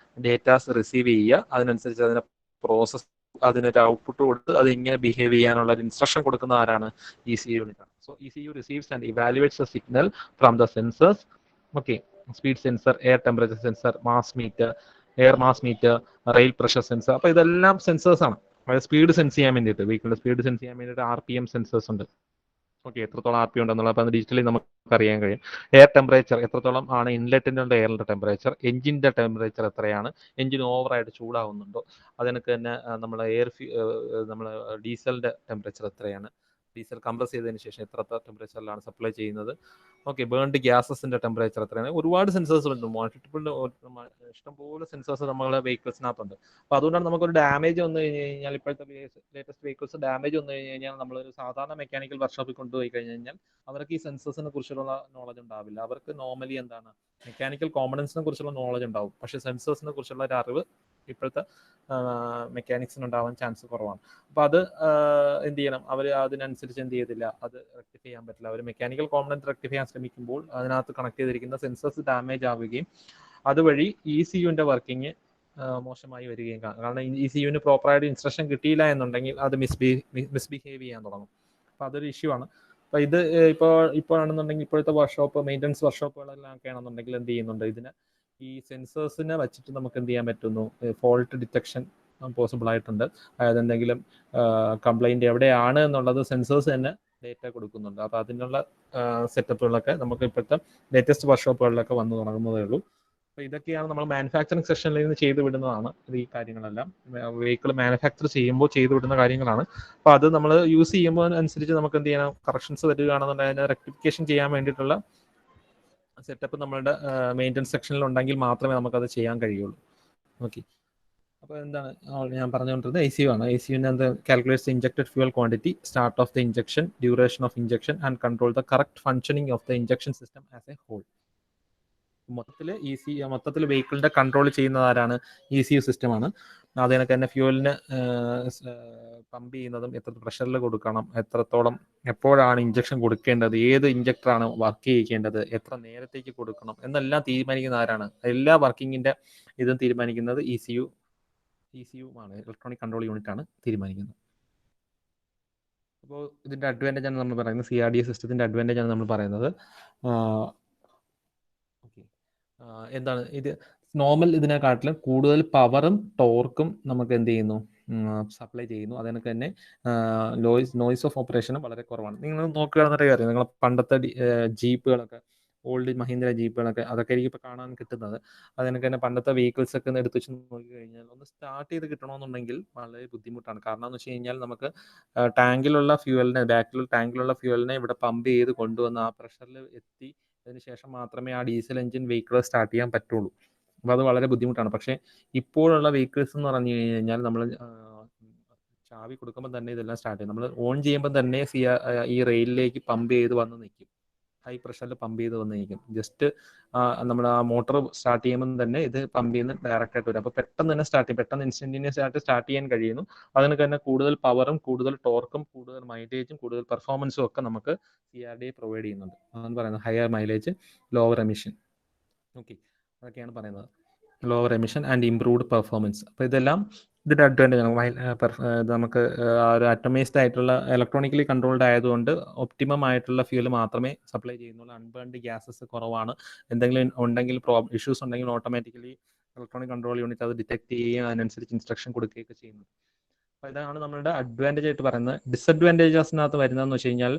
ഡേറ്റാസ് റിസീവ് ചെയ്യുക, അതിനനുസരിച്ച് അതിനെ പ്രോസസ്, അതിനൊരു ഔട്ട്പുട്ട് കൊടുത്ത് അത് ഇങ്ങനെ ബിഹേവ് ചെയ്യാനുള്ള ഒരു ഇൻസ്ട്രക്ഷൻ കൊടുക്കുന്ന ആരാണ്? ECU യൂണിറ്റ് ആണ്. So ECU receives and evaluates the signal from the sensors. Okay, speed sensor, air temperature sensor, mass meter, air mass meter, rail pressure sensor. അപ്പോൾ ഇതെല്ലാം സെൻസേഴ്സ് ആണ്. അതായത് സ്പീഡ് സെൻസ് ചെയ്യാൻ വേണ്ടിയിട്ട്, വെഹിക്കിളിന്റെ സ്പീഡ് സെൻസ് ചെയ്യാൻ വേണ്ടിയിട്ട് RPM sensors ഉണ്ട്. Okay, എത്രത്തോളം RPM ഉണ്ടെന്നുള്ളത് അപ്പോൾ ഡിജിറ്റലി നമുക്ക് അറിയാൻ കഴിയും. എയർ ടെമ്പറേച്ചർ എത്രത്തോളം ആണ്, ഇൻലെറ്റിൻ്റെ എയറിൻ്റെ ടെമ്പറേച്ചർ, എഞ്ചിൻ്റെ ടെമ്പറേച്ചർ എത്രയാണ്, എഞ്ചിൻ ഓവറായിട്ട് ചൂടാവുന്നുണ്ടോ, അതിനൊക്കെ തന്നെ നമ്മൾ നമ്മൾ ഡീസലിൻ്റെ ടെമ്പറേച്ചർ എത്രയാണ്, ഡീസൽ കംപ്രസ് ചെയ്തതിന് ശേഷം എത്ര ടെമ്പറേച്ചറിലാണ് സപ്ലൈ ചെയ്യുന്നത്, ഓക്കെ, ബേൺഡ് ഗ്യാസസിൻ്റെ ടെമ്പറേച്ചർ എത്രയാണ്. ഒരുപാട് സെൻസേഴ്സ് ഉണ്ട്, ഇഷ്ടംപോലെ സെൻസേഴ്സ് നമ്മളെ വെഹിക്കിൾസിനകത്തുണ്ട്. അപ്പോൾ അതുകൊണ്ടാണ് നമുക്കൊരു ഡാമേജ് വന്നു കഴിഞ്ഞ് കഴിഞ്ഞാൽ, ഇപ്പോഴത്തെ ലേറ്റസ്റ്റ് വെഹിക്കിൾസ് ഡാമേജ് വന്നു കഴിഞ്ഞ് കഴിഞ്ഞാൽ നമ്മളൊരു സാധാരണ മെക്കാനിക്കൽ വർക്ക്ഷോപ്പിൽ കൊണ്ടുപോയി കഴിഞ്ഞ് കഴിഞ്ഞാൽ അവർക്ക് ഈ സെൻസേഴ്സിനെ കുറിച്ചുള്ള നോളജ് ഉണ്ടാവില്ല. അവർക്ക് നോർമലി എന്താണ് മെക്കാനിക്കൽ കോമ്പണൻസിനെ കുറിച്ചുള്ള നോളജ് ഉണ്ടാവും, പക്ഷേ സെൻസേഴ്സിനെ കുറിച്ചുള്ള ഒരു അറിവ് ഇപ്പോഴത്തെ മെക്കാനിക്സിന് ഉണ്ടാവാൻ ചാൻസ് കുറവാണ്. അപ്പോൾ അത് എന്ത് ചെയ്യണം? അവർ അതിനനുസരിച്ച് എന്ത് ചെയ്തില്ല, അത് റെക്ടിഫൈ ചെയ്യാൻ പറ്റില്ല. അവർ മെക്കാനിക്കൽ കോമ്പണൻറ്റ് റെക്ടിഫൈ ചെയ്യാൻ ശ്രമിക്കുമ്പോൾ അതിനകത്ത് കണക്ട് ചെയ്തിരിക്കുന്ന സെൻസേഴ്സ് ഡാമേജ് ആവുകയും അതുവഴി ECUവിൻ്റെ വർക്കിംഗ് മോശമായി വരികയും കാണും. കാരണം ECUവിന് പ്രോപ്പറായിട്ട് ഇൻസ്ട്രക്ഷൻ കിട്ടിയില്ല എന്നുണ്ടെങ്കിൽ അത് മിസ്ബിഹേവ് ചെയ്യാൻ തുടങ്ങും. അപ്പോൾ അതൊരു ഇഷ്യൂ ആണ്. അപ്പോൾ ഇത് ഇപ്പോഴാണെന്നുണ്ടെങ്കിൽ ഇപ്പോഴത്തെ വർക്ക്ഷോപ്പ് മെയിൻ്റനൻസ് വർക്ക്ഷോപ്പുകളെല്ലാം ആണെന്നുണ്ടെങ്കിൽ എന്ത് ചെയ്യുന്നുണ്ട്, ഇതിന് ഈ സെൻസേഴ്സിനെ വെച്ചിട്ട് നമുക്ക് എന്ത് ചെയ്യാൻ പറ്റുന്നു, ഫോൾട്ട് ഡിറ്റക്ഷൻ പോസിബിൾ ആയിട്ടുണ്ട്. അതായത് എന്തെങ്കിലും കംപ്ലൈൻറ്റ് എവിടെയാണ് എന്നുള്ളത് സെൻസേഴ്സ് തന്നെ ഡേറ്റ കൊടുക്കുന്നുണ്ട്. അപ്പോൾ അതിനുള്ള സെറ്റപ്പുകളൊക്കെ നമുക്ക് ഇപ്പോഴത്തെ ലേറ്റസ്റ്റ് വർക്ക്ഷോപ്പുകളിലൊക്കെ വന്നു തുടങ്ങുന്നതേ ഉള്ളൂ. അപ്പോൾ ഇതൊക്കെയാണ് നമ്മൾ മാനുഫാക്ചറിങ് സെക്ഷനിൽ നിന്ന് ചെയ്തു വിടുന്നതാണ്. ഇത് ഈ കാര്യങ്ങളെല്ലാം വെഹിക്കിൾ മാനുഫാക്ചർ ചെയ്യുമ്പോൾ ചെയ്തു വിടുന്ന കാര്യങ്ങളാണ്. അപ്പോൾ അത് നമ്മൾ യൂസ് ചെയ്യുമ്പോൾ അനുസരിച്ച് നമുക്ക് എന്ത് ചെയ്യണം, കറക്ഷൻസ് വരികയാണെന്നുണ്ടെങ്കിൽ അതിനെ റെക്ടിഫിക്കേഷൻ ചെയ്യാൻ വേണ്ടിയിട്ടുള്ള സെറ്റപ്പ് നമ്മളുടെ മെയിൻ്റനൻസ് സെക്ഷനിൽ ഉണ്ടെങ്കിൽ മാത്രമേ നമുക്കത് ചെയ്യാൻ കഴിയുള്ളൂ. ഓക്കെ, അപ്പോൾ എന്താണ് ഞാൻ പറഞ്ഞുകൊണ്ടിരുന്നത് ACU ആണ്. ACUവിൻ്റെ എന്ത് calculates injected fuel quantity, start of the injection, duration of injection and control the correct functioning of the injection system as a whole. മൊത്തത്തിൽ വെഹിക്കിളിന്റെ കൺട്രോൾ ചെയ്യുന്നത് ആരാണ്? ECU സിസ്റ്റമാണ്. അതിനൊക്കെ തന്നെ ഫ്യൂവലിന് പമ്പ് ചെയ്യുന്നതും എത്ര പ്രഷറിൽ കൊടുക്കണം, എത്രത്തോളം എപ്പോഴാണ് ഇഞ്ചക്ഷൻ കൊടുക്കേണ്ടത്, ഏത് ഇഞ്ചക്ടറാണ് വർക്ക് ചെയ്യിക്കേണ്ടത്, എത്ര നേരത്തേക്ക് കൊടുക്കണം എന്നെല്ലാം തീരുമാനിക്കുന്ന ആരാണ്? എല്ലാ വർക്കിങ്ങിന്റെ ഇതും തീരുമാനിക്കുന്നത് ECU ആണ്, ഇലക്ട്രോണിക് കൺട്രോൾ യൂണിറ്റ് ആണ് തീരുമാനിക്കുന്നത്. അപ്പോൾ ഇതിന്റെ അഡ്വാൻറ്റേജ് ആണ് നമ്മൾ പറയുന്നത്, CRDA സിസ്റ്റത്തിന്റെ അഡ്വാൻറ്റേജ് ആണ് നമ്മൾ പറയുന്നത്. എന്താണ് ഇത്, നോർമൽ ഇതിനെക്കാട്ടിലും കൂടുതൽ പവറും ടോർക്കും നമുക്ക് എന്ത് ചെയ്യുന്നു, സപ്ലൈ ചെയ്യുന്നു. അതിനൊക്കെ തന്നെ നോയ്സ് ഓഫ് ഓപ്പറേഷനും വളരെ കുറവാണ്. നിങ്ങൾ നോക്കുകയാണെന്നൊക്കെ അറിയാം, നിങ്ങൾ പണ്ടത്തെ ജീപ്പുകളൊക്കെ, ഓൾഡ് മഹീന്ദ്ര ജീപ്പുകളൊക്കെ, അതൊക്കെ ആയിരിക്കും ഇപ്പോൾ കാണാൻ കിട്ടുന്നത്. അതിനൊക്കെ തന്നെ പണ്ടത്തെ വെഹിക്കിൾസ് ഒക്കെ എടുത്ത് വെച്ച് നോക്കി കഴിഞ്ഞാൽ ഒന്ന് സ്റ്റാർട്ട് ചെയ്ത് കിട്ടണമെന്നുണ്ടെങ്കിൽ വളരെ ബുദ്ധിമുട്ടാണ്. കാരണം എന്ന് വെച്ച് കഴിഞ്ഞാൽ നമുക്ക് ടാങ്കിലുള്ള ഫ്യൂവലിനെ, ബാക്കിലുള്ള ടാങ്കിലുള്ള ഫ്യൂവലിനെ ഇവിടെ പമ്പ് ചെയ്ത് കൊണ്ടുവന്ന് ആ പ്രഷറിൽ എത്തി അതിനുശേഷം മാത്രമേ ആ ഡീസൽ എഞ്ചിൻ വെഹിക്കിൾ സ്റ്റാർട്ട് ചെയ്യാൻ പറ്റുള്ളൂ. അപ്പോൾ അത് വളരെ ബുദ്ധിമുട്ടാണ്. പക്ഷേ ഇപ്പോഴുള്ള വെഹിക്കിൾസ് എന്ന് പറഞ്ഞു കഴിഞ്ഞാൽ നമ്മൾ ചാവി കൊടുക്കുമ്പോൾ തന്നെ ഇതെല്ലാം സ്റ്റാർട്ട് ചെയ്യും. നമ്മൾ ഓൺ ചെയ്യുമ്പോൾ തന്നെ ഈ റെയിലിലേക്ക് പമ്പ് ചെയ്ത് വന്ന് നിൽക്കും, ഹൈ പ്രഷറിൽ പമ്പ് ചെയ്ത് വന്ന് നിൽക്കും. ജസ്റ്റ് നമ്മൾ ആ മോട്ടോർ സ്റ്റാർട്ട് ചെയ്യുമ്പോൾ തന്നെ ഇത് പമ്പ് ചെയ്യുന്ന ഡയറക്റ്റ് ആയിട്ട് വരും. അപ്പോൾ പെട്ടെന്ന് തന്നെ സ്റ്റാർട്ട് ചെയ്യും, പെട്ടെന്ന് ഇൻസ്റ്റന്റീനിയസ് ആയിട്ട് സ്റ്റാർട്ട് ചെയ്യാൻ കഴിയുന്നു. അതിന് തന്നെ കൂടുതൽ പവറും കൂടുതൽ ടോർക്കും കൂടുതൽ മൈലേജും കൂടുതൽ പെർഫോമൻസും ഒക്കെ നമുക്ക് CRDA പ്രൊവൈഡ് ചെയ്യുന്നുണ്ട്. അതാണ് പറയുന്നത് higher mileage, lower emission. Okay, അതൊക്കെയാണ് പറയുന്നത്, lower emission and improved performance. അപ്പോൾ ഇതെല്ലാം ഇതിൻ്റെ അഡ്വാൻറ്റേജ് ആണ്. നമുക്ക് ഒരു അറ്റമൈസ്ഡ് ആയിട്ടുള്ള ഇലക്ട്രോണിക്കലി കൺട്രോൾഡ് ആയതുകൊണ്ട് ഒപ്റ്റിമം ആയിട്ടുള്ള ഫ്യൂൽ മാത്രമേ സപ്ലൈ ചെയ്യുന്നുള്ളൂ. അൺബേൺഡ് ഗ്യാസസ് കുറവാണ്. എന്തെങ്കിലും ഉണ്ടെങ്കിൽ ഇഷ്യൂസ് ഉണ്ടെങ്കിൽ ഓട്ടോമാറ്റിക്കലി ഇലക്ട്രോണിക് കൺട്രോൾ യൂണിറ്റ് അത് ഡിറ്റക്ട് ചെയ്യുകയും അതിനനുസരിച്ച് ഇൻസ്ട്രക്ഷൻ കൊടുക്കുകയൊക്കെ ചെയ്യുന്നു. അപ്പോൾ ഇതാണ് നമ്മളുടെ അഡ്വാൻറ്റേജ് ആയിട്ട് പറയുന്നത്. ഡിസഡ്വാൻറ്റേജസിനകത്ത് വരുന്നതെന്ന് വെച്ച് കഴിഞ്ഞാൽ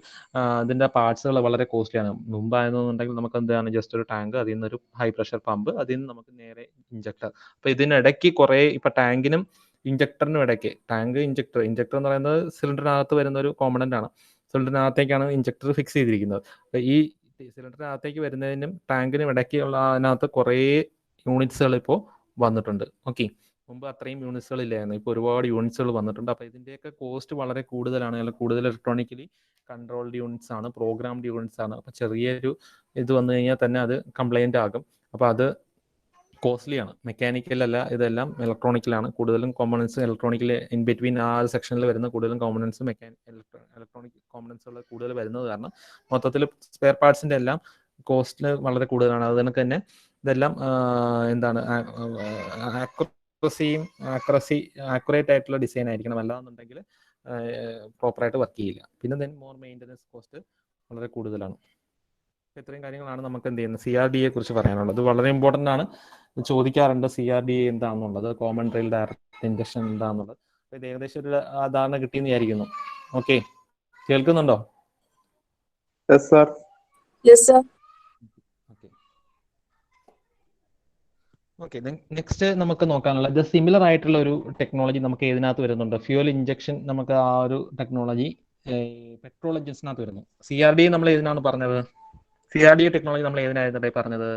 ഇതിൻ്റെ പാർട്സുകൾ വളരെ കോസ്റ്റ്ലിയാണ്. മുമ്പായിരുന്നുണ്ടെങ്കിൽ നമുക്ക് എന്താണ് ജസ്റ്റ് ഒരു ടാങ്ക്, അതിൽ നിന്നൊരു ഹൈ പ്രഷർ പമ്പ്, അതിൽ നിന്ന് നമുക്ക് നേരെ ഇഞ്ചക്ടർ. അപ്പോൾ ഇതിനിടയ്ക്ക് കുറേ ഇപ്പോൾ ടാങ്കിനും ഇഞ്ചക്ടറിനും ഇടയ്ക്ക്, ടാങ്ക് ഇഞ്ചക്ടർ എന്ന് പറയുന്നത് സിലിണ്ടറിനകത്ത് വരുന്ന ഒരു കോമ്പണൻ്റ് ആണ്. സിലിണ്ടറിനകത്തേക്കാണ് ഇഞ്ചക്ടർ ഫിക്സ് ചെയ്തിരിക്കുന്നത്. അപ്പോൾ ഈ സിലിണ്ടറിനകത്തേക്ക് വരുന്നതിനും ടാങ്കിനും ഇടയ്ക്കുള്ള അതിനകത്ത് കുറേ യൂണിറ്റ്സുകൾ ഇപ്പോൾ വന്നിട്ടുണ്ട്. ഓക്കെ, മുമ്പ് അത്രയും യൂണിറ്റ്സുകൾ ഇല്ലായിരുന്നു, ഇപ്പോൾ ഒരുപാട് യൂണിറ്റ്സുകൾ വന്നിട്ടുണ്ട്. അപ്പോൾ ഇതിൻ്റെയൊക്കെ കോസ്റ്റ് വളരെ കൂടുതലാണ്. അല്ലെങ്കിൽ കൂടുതൽ ഇലക്ട്രോണിക്കലി കൺട്രോൾഡ് യൂണിറ്റ്സ് ആണ്, പ്രോഗ്രാംഡ് യൂണിറ്റ്സ് ആണ്. അപ്പോൾ ചെറിയൊരു ഇത് വന്നു കഴിഞ്ഞാൽ തന്നെ അത് കംപ്ലൈൻ്റ് ആകും. അപ്പോൾ അത് കോസ്റ്റ്ലി ആണ്. മെക്കാനിക്കലല്ല, ഇതെല്ലാം ഇലക്ട്രോണിക്കലാണ്. കൂടുതലും കോമ്പണൻസ് ഇലക്ട്രോണിക്കൽ ഇൻ ബിറ്റ്വീൻ ആ സെക്ഷനിൽ വരുന്ന കൂടുതലും കോമ്പണൻസ് ഇലക്ട്രോണിക് കോമ്പണൻസുകൾ കൂടുതൽ വരുന്നത് കാരണം മൊത്തത്തിൽ സ്പെയർ പാർട്സിൻ്റെ എല്ലാം കോസ്റ്റിൽ വളരെ കൂടുതലാണ്. അതുകൊണ്ട് തന്നെ ഇതെല്ലാം എന്താണ് ആക്യുറേറ്റ് ആയിട്ടുള്ള ഡിസൈൻ ആയിരിക്കണം, അല്ലാന്നുണ്ടെങ്കിൽ പ്രോപ്പറായിട്ട് വർക്ക് ചെയ്യില്ല. പിന്നെ മോർ മെയിൻ്റനൻസ് കോസ്റ്റ് വളരെ കൂടുതലാണ്. ഇത്രയും കാര്യങ്ങളാണ് നമുക്ക് എന്ത് ചെയ്യുന്നത് CRDA കുറിച്ച് പറയാനുള്ളത്. വളരെ ഇമ്പോർട്ടൻ്റ് ആണ്, ചോദിക്കാറുണ്ട് CRDA എന്താണെന്നുള്ളത്, കോമൺ റെയിൽ ഡയറക്റ്റ് ഇൻജക്ഷൻ എന്താണെന്നുള്ളത്. അപ്പോൾ ഇത് ഏകദേശം ഒരു ധാരണ കിട്ടിയെന്ന് വിചാരിക്കുന്നു. ഓക്കെ, കേൾക്കുന്നുണ്ടോ? ഓക്കെ, നെക്സ്റ്റ് നമുക്ക് നോക്കാനുള്ളത് സിമിലർ ആയിട്ടുള്ള ഒരു ടെക്നോളജി നമുക്ക് ഏതിനകത്ത് വരുന്നുണ്ട്, ഫ്യൂൽ ഇഞ്ചക്ഷൻ. നമുക്ക് ആ ഒരു ടെക്നോളജി പെട്രോൾ എഞ്ചിൻസിനകത്ത് വരുന്നു. CRDA നമ്മൾ ഏതിനാണ് പറഞ്ഞത്? CRDA ടെക്നോളജി നമ്മൾ ഏതിനായിരുന്നു പറഞ്ഞത്?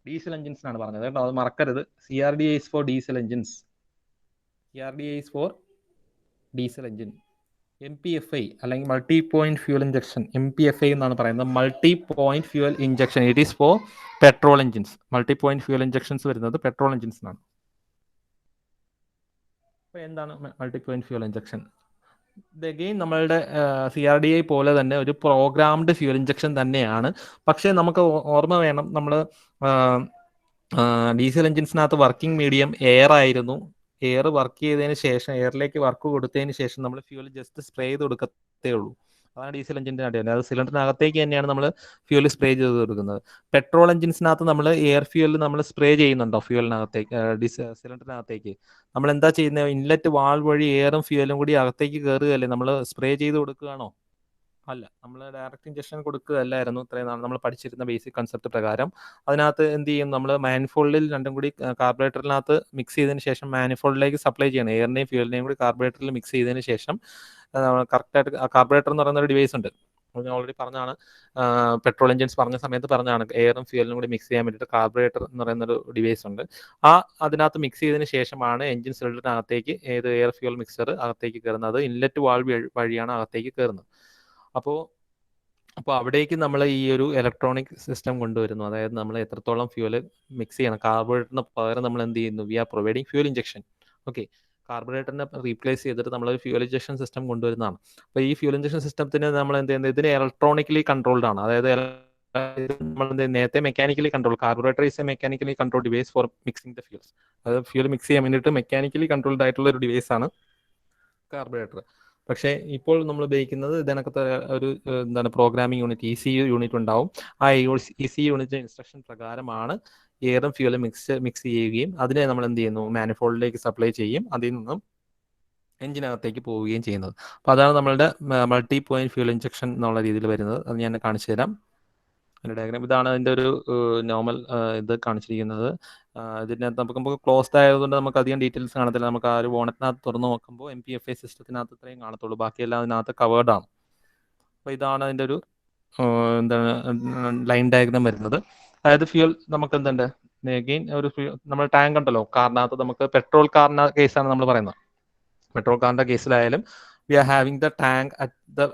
ഡീസൽ എഞ്ചിൻസിനാണ് പറഞ്ഞത് കേട്ടോ, അത് മറക്കരുത്. CRDA is for diesel engines. CRDA is for diesel engine. MPFI അല്ലെങ്കിൽ multi point fuel injection, MPFI എന്നാണ് പറയുന്നത്, multi point fuel injection. It is for petrol engines. Multi point fuel injections വരുന്നത് പെട്രോൾ എഞ്ചിൻസിനാണ്. അപ്പോൾ എന്താണ് multi point fuel injection? Again നമ്മളുടെ CRDA പോലെ തന്നെ ഒരു പ്രോഗ്രാംഡ് ഫ്യൂൽ ഇഞ്ചക്ഷൻ തന്നെയാണ്. പക്ഷേ നമുക്ക് ഓർമ്മ വേണം, നമ്മൾ ഡീസൽ എഞ്ചിൻസിനകത്ത് വർക്കിംഗ് മീഡിയം എയർ ആയിരുന്നു. എയർ വർക്ക് ചെയ്തതിന് ശേഷം, എയറിലേക്ക് വർക്ക് കൊടുത്തതിന് ശേഷം നമ്മൾ ഫ്യൂൽ ജസ്റ്റ് സ്പ്രേ ചെയ്ത് കൊടുക്കത്തേ ഉള്ളൂ. അതാണ് ഡീസൽ എഞ്ചിൻ്റെ അടിയാണ്. അത് സിലിണ്ടറിനകത്തേക്ക് തന്നെയാണ് നമ്മൾ ഫ്യൂൽ സ്പ്രേ ചെയ്ത് കൊടുക്കുന്നത്. പെട്രോൾ എഞ്ചിൻസിനകത്ത് നമ്മൾ എയർ ഫ്യൂൽ നമ്മൾ സ്പ്രേ ചെയ്യുന്നുണ്ടോ ഫ്യൂലിനകത്തേക്ക്, സിലിണ്ടറിനകത്തേക്ക്? നമ്മൾ എന്താ ചെയ്യുന്നത്? ഇൻലെറ്റ് വാൾവ് വഴി എയറും ഫ്യൂലും കൂടി അകത്തേക്ക് കയറുകയല്ലേ, നമ്മൾ സ്പ്രേ ചെയ്ത് കൊടുക്കുകയാണോ? അല്ല, നമ്മൾ ഡയറക്റ്റ് ഇഞ്ചക്ഷൻ കൊടുക്കുകയല്ലായിരുന്നു ഇത്രയും നാൾ നമ്മൾ പഠിച്ചിരുന്ന ബേസിക് കൺസെപ്റ്റ് പ്രകാരം. അതിനകത്ത് എന്ത് ചെയ്യും, നമ്മൾ മാനിഫോൾഡിൽ രണ്ടും കൂടി കാർബറേറ്ററിനകത്ത് മിക്സ് ചെയ്തതിന് ശേഷം മാനിഫോൾഡിലേക്ക് സപ്ലൈ ചെയ്യണം. എയറിനെയും ഫ്യൂലിനെയും കൂടി കാർബറേറ്ററിൽ മിക്സ് ചെയ്തതിന് ശേഷം കറക്റ്റായിട്ട് കാർബറേറ്റർ എന്ന് പറയുന്ന ഒരു ഡിവൈസ് ഉണ്ട്. ഞാൻ ഓൾറെഡി പറഞ്ഞാണ്, പെട്രോൾ എഞ്ചിൻസ് പറഞ്ഞ സമയത്ത് പറഞ്ഞാണ്, എയറും ഫ്യൂലിനും കൂടി മിക്സ് ചെയ്യാൻ വേണ്ടിയിട്ട് കാർബറേറ്റർ എന്ന് പറയുന്നൊരു ഡിവൈസ് ഉണ്ട്. അതിനകത്ത് മിക്സ് ചെയ്തതിന് ശേഷമാണ് എഞ്ചിൻ സിലിണ്ടറിനകത്തേക്ക് ഏത് എയർ ഫ്യൂൽ മിക്സർ അകത്തേക്ക് കയറുന്നത്. ഇൻലെറ്റ് വാൾവ് വഴിയാണ് അകത്തേക്ക് കയറുന്നത്. അപ്പോൾ അവിടേക്ക് നമ്മൾ ഈ ഒരു ഇലക്ട്രോണിക് സിസ്റ്റം കൊണ്ടുവരുന്നു. അതായത് നമ്മൾ എത്രത്തോളം ഫ്യൂല് മിക്സ് ചെയ്യണം, കാർബറേറ്ററിന് പകരം നമ്മൾ എന്ത് ചെയ്യുന്നു, we are providing fuel injection. Okay, കാർബറേറ്ററിനെ റീപ്ലേസ് ചെയ്തിട്ട് നമ്മൾ ഒരു ഫ്യൂൽ ഇഞ്ചക്ഷൻ സിസ്റ്റം കൊണ്ടുവരുന്നതാണ്. അപ്പോൾ ഈ ഫ്യൂൽ ഇഞ്ചക്ഷൻ സിസ്റ്റത്തിന് നമ്മൾ എന്ത് ചെയ്യുന്നത്, ഇതിന് ഇലക്ട്രോണിക്കലി കൺട്രോൾഡ് ആണ്. അതായത് നമ്മൾ നേരത്തെ mechanically control, carburettor is A mechanically control device for mixing the fuels. അതായത് ഫ്യൂൽ മിക്സ് ചെയ്യാൻ വേണ്ടിയിട്ട് മെക്കാനിക്കലി കൺട്രോൾഡ് ആയിട്ടുള്ള ഒരു ഡിവൈസ് ആണ് കാർബറേറ്റർ. പക്ഷേ ഇപ്പോൾ നമ്മൾ ഉപയോഗിക്കുന്നത് ഇതിനകത്ത് ഒരു പ്രോഗ്രാമിംഗ് യൂണിറ്റ്, ECU യൂണിറ്റ് ഉണ്ടാവും. ആ ECU യൂണിറ്റ് ഇൻസ്ട്രക്ഷൻ പ്രകാരമാണ് എയറും ഫ്യൂലും മിക്സ് ചെയ്യുകയും അതിനെ നമ്മൾ എന്ത് ചെയ്യുന്നു, മാനിഫോൾഡിലേക്ക് സപ്ലൈ ചെയ്യും. അതിൽ നിന്നും എഞ്ചിനകത്തേക്ക് പോവുകയും ചെയ്യുന്നത്. അപ്പോൾ അതാണ് നമ്മളുടെ മൾട്ടി പോയിന്റ് ഫ്യൂൽ ഇഞ്ചക്ഷൻ എന്നുള്ള രീതിയിൽ വരുന്നത്. അത് ഞാൻ കാണിച്ചു തരാം. അതിൻ്റെ ഡയഗ്രാം ഇതാണ്. അതിൻ്റെ ഒരു നോർമൽ ഇത് കാണിച്ചിരിക്കുന്നത്. ഇതിനകത്ത് നമുക്ക് ക്ലോസ്ഡ് ആയതുകൊണ്ട് നമുക്ക് അധികം ഡീറ്റെയിൽസ് കാണത്തില്ല. നമുക്ക് ആ ഒരു ബോണറ്റിനകത്ത് തുറന്ന് നോക്കുമ്പോൾ MPFI സിസ്റ്റത്തിനകത്ത് ഇത്രയും കാണത്തുള്ളൂ, ബാക്കിയെല്ലാം അതിനകത്ത് കവേർഡ് ആണ്. അപ്പോൾ ഇതാണ് അതിൻ്റെ ഒരു ലൈൻ ഡയഗ്രാം വരുന്നത്. അതായത് ഫ്യൂൽ നമുക്ക് എന്തുണ്ട്, അഗെയിൻ ഒരു നമ്മൾ ടാങ്ക് ഉണ്ടല്ലോ കാറിനകത്ത്, നമുക്ക് പെട്രോൾ കാറിൻ്റെ കേസാണ് നമ്മൾ പറയുന്നത്. പെട്രോൾ കാറിൻ്റെ കേസിലായാലും we are having the tank at the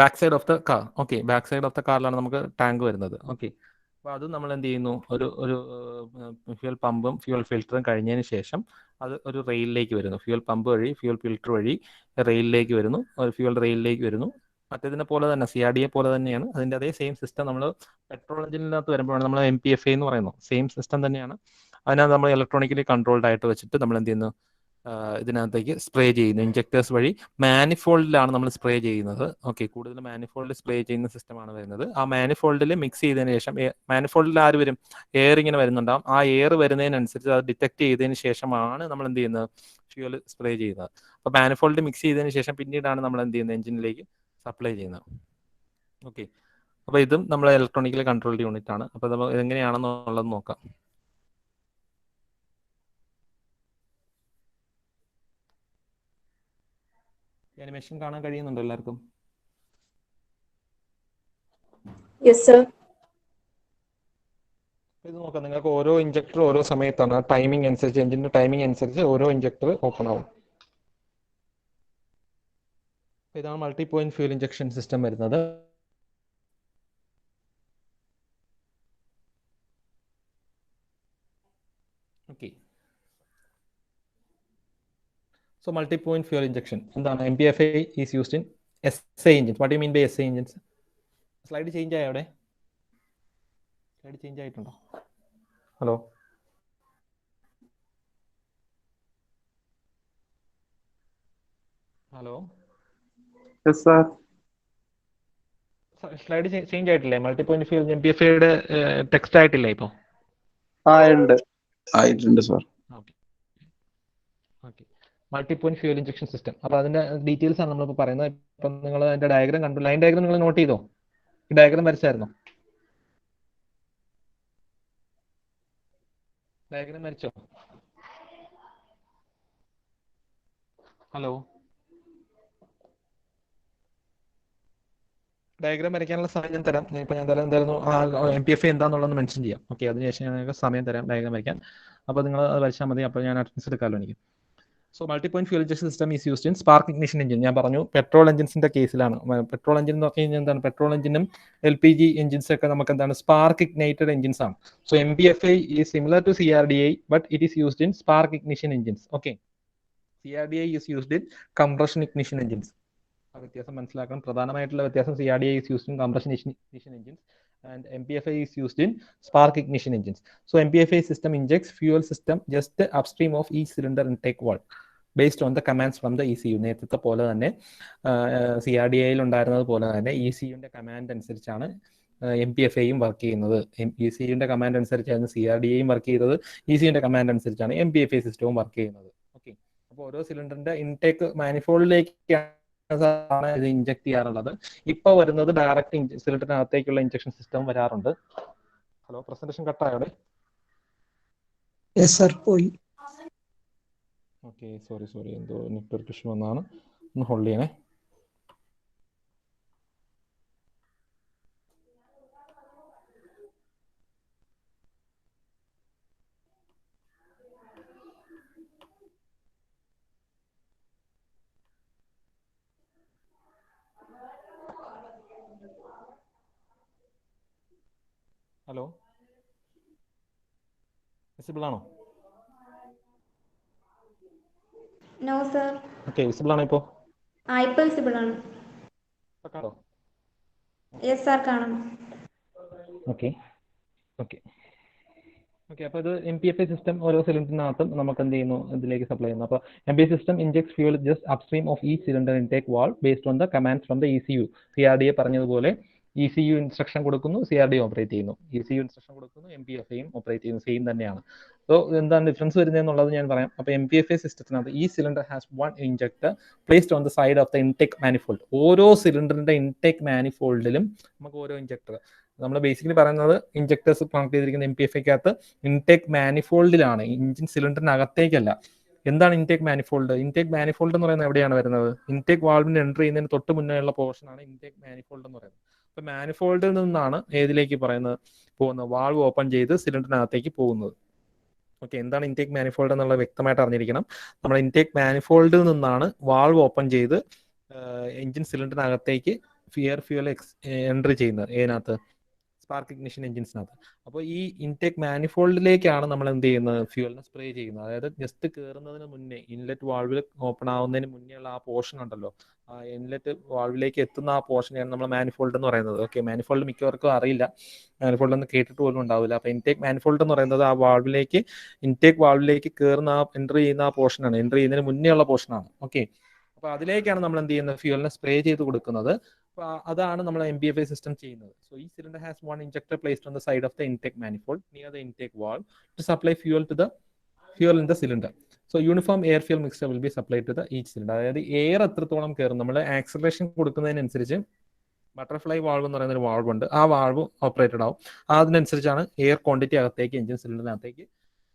back side of the car. Okay, back side of the കാറിലാണ് നമുക്ക് ടാങ്ക് വരുന്നത്. ഓക്കെ, അപ്പോൾ അത് നമ്മൾ എന്ത് ചെയ്യുന്നു, ഒരു ഫ്യൂൽ പമ്പും ഫ്യൂൽ ഫിൽറ്ററും കഴിഞ്ഞതിന് ശേഷം അത് ഒരു റെയിലിലേക്ക് വരുന്നു. ഫ്യൂൽ പമ്പ് വഴി ഫ്യൂൽ ഫിൽറ്റർ വഴി റെയിലിലേക്ക് വരുന്നു, ഒരു ഫ്യൂൽ റെയിലിലേക്ക് വരുന്നു. മറ്റേതിനെ പോലെ തന്നെ CRDA പോലെ തന്നെയാണ്. അതിൻ്റെ അതേ സെയിം സിസ്റ്റം നമ്മൾ പെട്രോൾ എഞ്ചിനകത്ത് വരുമ്പോഴാണ് നമ്മൾ MPFI എന്ന് പറയുന്നത്. സെയിം സിസ്റ്റം തന്നെയാണ്. അതിനകത്ത് നമ്മൾ ഇലക്ട്രോണിക്കലി കൺട്രോൾഡ് ആയിട്ട് വെച്ചിട്ട് നമ്മൾ എന്ത് ചെയ്യുന്നു, ഇതിനകത്തേക്ക് സ്പ്രേ ചെയ്യുന്നു. ഇഞ്ചക്ടേഴ്സ് വഴി മാനിഫോൾഡിലാണ് നമ്മൾ സ്പ്രേ ചെയ്യുന്നത്. ഓക്കെ, കൂടുതൽ മാനിഫോൾഡിൽ സ്പ്രേ ചെയ്യുന്ന സിസ്റ്റമാണ് വരുന്നത്. ആ മാനിഫോൾഡിൽ മിക്സ് ചെയ്തതിന് ശേഷം, മാനിഫോൾഡിൽ ആര് വരും, എയർ ഇങ്ങനെ വരുന്നുണ്ടാവും. ആ എയർ വരുന്നതിനനുസരിച്ച് അത് ഡിറ്റക്ട് ചെയ്തതിന് ശേഷമാണ് നമ്മൾ എന്ത് ചെയ്യുന്നത്, ഫ്യൂൽ സ്പ്രേ ചെയ്യുന്നത്. അപ്പോൾ മാനിഫോൾഡ് മിക്സ് ചെയ്തതിന് ശേഷം പിന്നീടാണ് നമ്മൾ എന്ത് ചെയ്യുന്നത്, എഞ്ചിനിലേക്ക് സപ്ലൈ ചെയ്യുന്നത്. ഓക്കെ, അപ്പോൾ ഇതും നമ്മൾ ഇലക്ട്രോണിക്കലി കൺട്രോൾഡ് യൂണിറ്റ് ആണ്. അപ്പോൾ നമ്മൾ എങ്ങനെയാണെന്നുള്ളത് നോക്കാം. ആനിമേഷൻ കാണാൻ കഴിയുന്നുണ്ടോ എല്ലാവർക്കും? ഇത് നോക്കാം, നിങ്ങൾക്ക് ഓരോ ഇഞ്ചക്ടർ ഓരോ സമയത്താണ്, ടൈമിംഗ് അനുസരിച്ച്, എഞ്ചിന്റെ ടൈമിംഗ് അനുസരിച്ച് ഓരോ ഇഞ്ചക്ടർ ഓപ്പൺ ആവും. ഇതാണ് multi point fuel injection system വരുന്നത്. Okay, so multi-point fuel injection എന്താണ്? MPFI is used in SA engines. What do you mean by SA engines? Slide change ആയോ? അവിടെ സ്ലൈഡ് ചേഞ്ച് ആയിട്ടുണ്ടോ? ഹലോ, ഹലോ, സ്ലൈഡ് ചേഞ്ച് ആയിട്ടില്ലേ? Multi point fuel MPFIയുടെ text ആയിട്ടില്ലേ ഇപ്പോൾ? ആയിട്ടുണ്ട് sir. Okay, multi point fuel injection system. അപ്പോൾ അതിന്റെ ഡീറ്റെയിൽസ് ആണ് നമ്മളിപ്പോൾ പറയുന്നത്. ഇപ്പം നിങ്ങൾ അതിന്റെ ഡയഗ്രാം കണ്ടു, ലൈൻ ഡയഗ്രാം നിങ്ങൾ നോട്ട് ചെയ്തോ? ഈ ഡയഗ്രാം വരച്ചായിരുന്നോ? ഡയഗ്രാം വരച്ചോ? ഹലോ, ഡയഗ്രാം വരയ്ക്കാനുള്ള സമയം ഞാൻ തരാം. ഇപ്പം ഞാൻ എന്തായിരുന്നു MPFI എന്താണെന്നുള്ളതെന്ന് മെൻഷൻ ചെയ്യാം. ഓക്കെ, അതിനുശേഷം ഞാൻ നിങ്ങൾക്ക് സമയം തരാം ഡയഗ്രാം വരയ്ക്കാൻ. അപ്പോൾ നിങ്ങൾ അത് വരച്ചാൽ മതി. അപ്പോൾ ഞാൻ അറ്റൻഡൻസ് എടുക്കാമല്ലോ എനിക്ക്. So multi point fuel injection system is used in spark ignition engine. ഞാൻ പറഞ്ഞു പെട്രോൾ എഞ്ചിൻസിന്റെ കേസിലാണ്. പെട്രോൾ എഞ്ചിൻ എന്ന് പറഞ്ഞു കഴിഞ്ഞാൽ എന്താണ്, പെട്രോൾ എഞ്ചിനും LPG എഞ്ചിൻസ് ഒക്കെ നമുക്ക് എന്താണ്, സ്പാർക്ക് ഇഗ്നൈറ്റഡ് എഞ്ചിൻസ് ആണ്. So MPFI is similar to CRDA but it is used in spark ignition engines. Okay, CRDA is used in compression ignition engines. ആ വ്യത്യാസം മനസ്സിലാക്കണം. പ്രധാനമായിട്ടുള്ള വ്യത്യാസം, CRDA is used in compression ignition engines and MPFI is used in spark ignition engines. So MPFI system injects fuel system just upstream of each cylinder intake valve. Based on the commands from the ECU. നേരത്തെ പോലെ തന്നെ CRDAയിൽ ഉണ്ടായിരുന്നത് പോലെ തന്നെ ECUവിൻ്റെ command അനുസരിച്ചാണ് MPFAയും work ചെയ്യുന്നത്. ECUവിൻ്റെ command അനുസരിച്ചാണ് CRDAയും work ചെയ്തത്. ECUവിൻ്റെ കമാൻഡ് അനുസരിച്ചാണ് MPFA സിസ്റ്റവും വർക്ക് ചെയ്യുന്നത്. ഓക്കെ, അപ്പോൾ ഓരോ സിലിണ്ടറിന്റെ ഇൻടേക്ക് മാനിഫോൾഡിലേക്കാണ് ഇത് ഇഞ്ചക്ട് ചെയ്യാറുള്ളത്. ഇപ്പോൾ വരുന്നത് ഡയറക്റ്റ് സിലിണ്ടറിനകത്തേക്കുള്ള ഇഞ്ചക്ഷൻ സിസ്റ്റം വരാറുണ്ട്. ഹലോ, പ്രസന്റേഷൻ കട്ടായോടെ? യെസ് സർ, പോയി. ഓക്കെ, സോറി, എന്തോ നെറ്റ്വർക്ക് ഇഷ്യൂ വന്നാണ്. ഒന്ന് ഹോൾഡ് ചെയ്യണേ. ഹലോ, വിസിബിൾ ആണോ? No sir. ഓക്കെ, വിസിബിൾ ആണോ ഇപ്പോൾ? ഇപ്പോൾ വിസിബിൾ ആണ്. കാണോ? യെസ് സാർ, കാണാം. ഓക്കെ, അപ്പോൾ ഇത് MPFA സിസ്റ്റം ഓരോ സിലിണ്ടറിനകത്തും നമുക്ക് എന്ത് ചെയ്യുന്നു, ഇതിലേക്ക് സപ്ലൈ ചെയ്യുന്നു. അപ്പോൾ MPFA system injects fuel just upstream of ഈ cylinder intake valve based on the commands from the ECU. CRDA പറഞ്ഞതുപോലെ ECU ഇൻസ്ട്രക്ഷൻ കൊടുക്കുന്നു, CRDA ഓപ്പറേറ്റ് ചെയ്യുന്നു. ECU ഇൻസ്ട്രക്ഷൻ കൊടുക്കുന്നു, MPFAയും ഓപ്പറേറ്റ് ചെയ്യുന്നു. സെയിം തന്നെയാണ്. സോ എന്താണ് ഡിഫറൻസ് വരുന്നതെന്നുള്ളത് ഞാൻ പറയാം. അപ്പോൾ MPFA സിസ്റ്റത്തിനകത്ത് ഈ cylinder has one injector placed on the side of the intake manifold. ഓരോ സിലിണ്ടറിന്റെ ഇൻടേക്ക് മാനിഫോൾഡിലും നമുക്ക് ഓരോ ഇൻജക്ടർ, നമ്മൾ ബേസിക്കലി പറയുന്നത് ഇൻജക്ടേഴ്സ് കണക്ട് ചെയ്തിരിക്കുന്ന MPFAക്കകത്ത് ഇൻടേക്ക് മാനിഫോൾഡിലാണ്, ഇഞ്ചിൻ സിലിണ്ടറിനകത്തേക്കല്ല. എന്താണ് ഇൻടേക്ക് മാനിഫോൾഡ്? ഇൻടേക്ക് മാനിഫോൾഡ് എന്ന് പറയുന്നത് എവിടെയാണ് വരുന്നത്? ഇൻടേക്ക് വാൾവിന് എൻ്റർ ചെയ്യുന്നതിന് തൊട്ട് മുന്നേയുള്ള പോർഷനാണ് ഇൻടേക്ക് മാനിഫോൾഡ് എന്ന് പറയുന്നത്. അപ്പോൾ മാനിഫോൾഡിൽ നിന്നാണ് ഏതിലേക്ക് പോകുന്നത്? വാൾവ് ഓപ്പൺ ചെയ്ത് സിലിണ്ടറിനകത്തേക്ക് പോകുന്നത്. ഓക്കെ, എന്താണ് ഇൻടേക്ക് മാനിഫോൾഡ് എന്നുള്ളത് വ്യക്തമായിട്ട് അറിഞ്ഞിരിക്കണം. നമ്മുടെ ഇൻടേക്ക് മാനിഫോൾഡിൽ നിന്നാണ് വാൾവ് ഓപ്പൺ ചെയ്ത് എഞ്ചിൻ സിലിണ്ടറിനകത്തേക്ക് ഫ്യൂൽ എൻട്രി ചെയ്യുന്നത്. ഏതിനകത്ത്? സ്പാർക്ക് ഇഗ്നിഷൻ എഞ്ചിൻസിനകത്ത്. അപ്പോൾ ഈ ഇൻടേക്ക് മാനിഫോൾഡിലേക്കാണ് നമ്മൾ എന്ത് ചെയ്യുന്നത്? ഫ്യൂവലിനെ സ്പ്രേ ചെയ്യുന്നത്. അതായത് ജസ്റ്റ് കയറുന്നതിന് മുന്നേ, ഇൻലെറ്റ് വാൾവിൽ ഓപ്പൺ ആവുന്നതിന് മുന്നേ ഉള്ള ആ പോർഷൻ ഉണ്ടല്ലോ, ആ ഇൻലെറ്റ് വാൾവിലേക്ക് എത്തുന്ന ആ പോർഷനെയാണ് നമ്മൾ മാനിഫോൾഡ് എന്ന് പറയുന്നത്. ഓക്കെ, മാനിഫോൾഡ് മിക്കവർക്കും അറിയില്ല, മാനിഫോൾഡ് എന്ന് കേട്ടിട്ട് പോലും ഉണ്ടാവില്ല. അപ്പോൾ ഇൻടേക്ക് മാനിഫോൾഡ് എന്ന് പറയുന്നത് ആ വാൾവിലേക്ക്, ഇൻടേക്ക് വാൾവിലേക്ക് കയറുന്ന എൻ്റർ ചെയ്യുന്ന ആ പോർഷനാണ്, എൻ്റർ ചെയ്യുന്നതിന് മുന്നേ ഉള്ള പോർഷനാണ്. ഓക്കെ, അപ്പോൾ അതിലേക്കാണ് നമ്മൾ എന്ത് ചെയ്യുന്നത്? ഫ്യൂവലിനെ സ്പ്രേ ചെയ്ത് കൊടുക്കുന്നത്. അതാണ് നമ്മൾ MPFA സിസ്റ്റം ചെയ്യുന്നത്. സോ ഈ cylinder has one injector placed on the side of the intake manifold near the intake valve to supply fuel to the fuel in the cylinder. So uniform air fuel mixture will be supplied to the each cylinder. അതായത് air എത്രത്തോളം കയറും, നമ്മൾ acceleration കൊടുക്കുന്നതിനനുസരിച്ച് butterfly valve എന്ന് പറയുന്ന ഒരു valve ഉണ്ട്, ആ valve operated ആവും. അതിനനുസരിച്ചാണ് എയർ ക്വാണ്ടിറ്റി അകത്തേക്ക്, എഞ്ചിൻ സിലിണ്ടറിനകത്തേക്ക്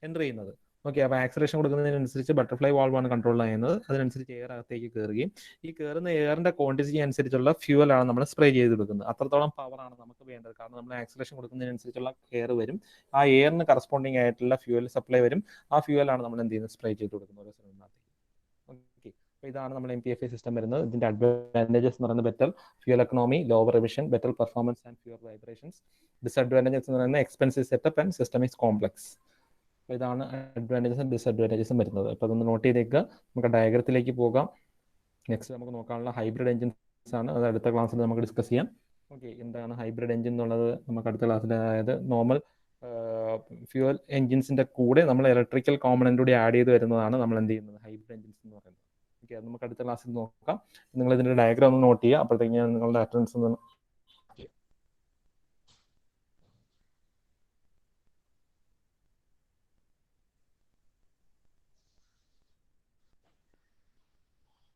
എൻ്റർ ചെയ്യുന്നത്. ഓക്കെ, അപ്പോൾ ആക്സലേഷൻ കൊടുക്കുന്നതിനനുസരിച്ച് ബട്ടർഫ്ലൈ വാൾവാണ് കൺട്രോൾ ചെയ്യുന്നത്. അതിനനുസരിച്ച് എയർ അകത്തേക്ക് കയറുകയും ഈ കയറുന്ന എയറിന്റെ ക്വാണ്ടിറ്റി അനുസരിച്ചുള്ള ഫ്യൂവലാണ് നമ്മൾ സ്പ്രേ ചെയ്ത് കൊടുക്കുന്നത്. അത്രത്തോളം പവറാണ് നമുക്ക് വേണ്ടത്. കാരണം നമ്മൾ ആക്സലേഷൻ കൊടുക്കുന്നതിനനുസരിച്ചുള്ള എയർ വരും, ആ എയറിന് കറസ്പോണ്ടിങ് ആയിട്ടുള്ള ഫ്യൂവൽ സപ്ലൈ വരും. ആ ഫ്യൂവലാണ് നമ്മൾ എന്ത് ചെയ്യുന്നത്? സ്പ്രേ ചെയ്ത് കൊടുക്കുന്നത് ഓരോ സിലിണ്ടറിനകത്തേക്ക്. ഓക്കെ, അപ്പോൾ ഇതാണ് നമ്മൾ MPFA സിസ്റ്റം വരുന്നത്. ഇതിന്റെ അഡ്വാൻറ്റേജസ് എന്ന് പറയുന്നത് better fuel economy, lower emission, better performance and fuel vibrations. Disadvantages എന്ന് പറയുന്നത് expensive setup and system is complex. ഇതാണ് അഡ്വാൻറ്റേജസും ഡിസഡ്വാൻറ്റേജസും വരുന്നത്. അപ്പോൾ അതൊന്ന് നോട്ട് ചെയ്തേക്കുക. നമുക്ക് ഡയഗ്രത്തിലേക്ക് പോകാം. നെക്സ്റ്റ് നമുക്ക് നോക്കാനുള്ള ഹൈബ്രിഡ് എഞ്ചിൻസ് ആണ്. അത് അടുത്ത ക്ലാസ്സിൽ നമുക്ക് ഡിസ്കസ് ചെയ്യാം. ഓക്കെ, എന്താണ് ഹൈബ്രിഡ് എഞ്ചിൻ എന്നുള്ളത് നമുക്ക് അടുത്ത ക്ലാസ്സിൽ, അതായത് നോർമൽ ഫ്യൂവൽ എഞ്ചിൻസിന്റെ കൂടെ നമ്മൾ ഇലക്ട്രിക്കൽ കോമ്പണന്റ് കൂടി ആഡ് ചെയ്ത് വരുന്നതാണ് നമ്മൾ എന്ത് ചെയ്യുന്നത്? ഹൈബ്രിഡ് എഞ്ചിൻസ് എന്ന് പറയുന്നത്. ഓക്കെ, അത് നമുക്ക് അടുത്ത ക്ലാസ്സിൽ നോക്കാം. നിങ്ങൾ ഇതിന്റെ ഡയഗ്രാം ഒന്ന് നോട്ട് ചെയ്യുക. അപ്പോഴത്തേക്ക് ഞാൻ നിങ്ങളുടെ അറ്റൻഡൻസ് ഒന്ന്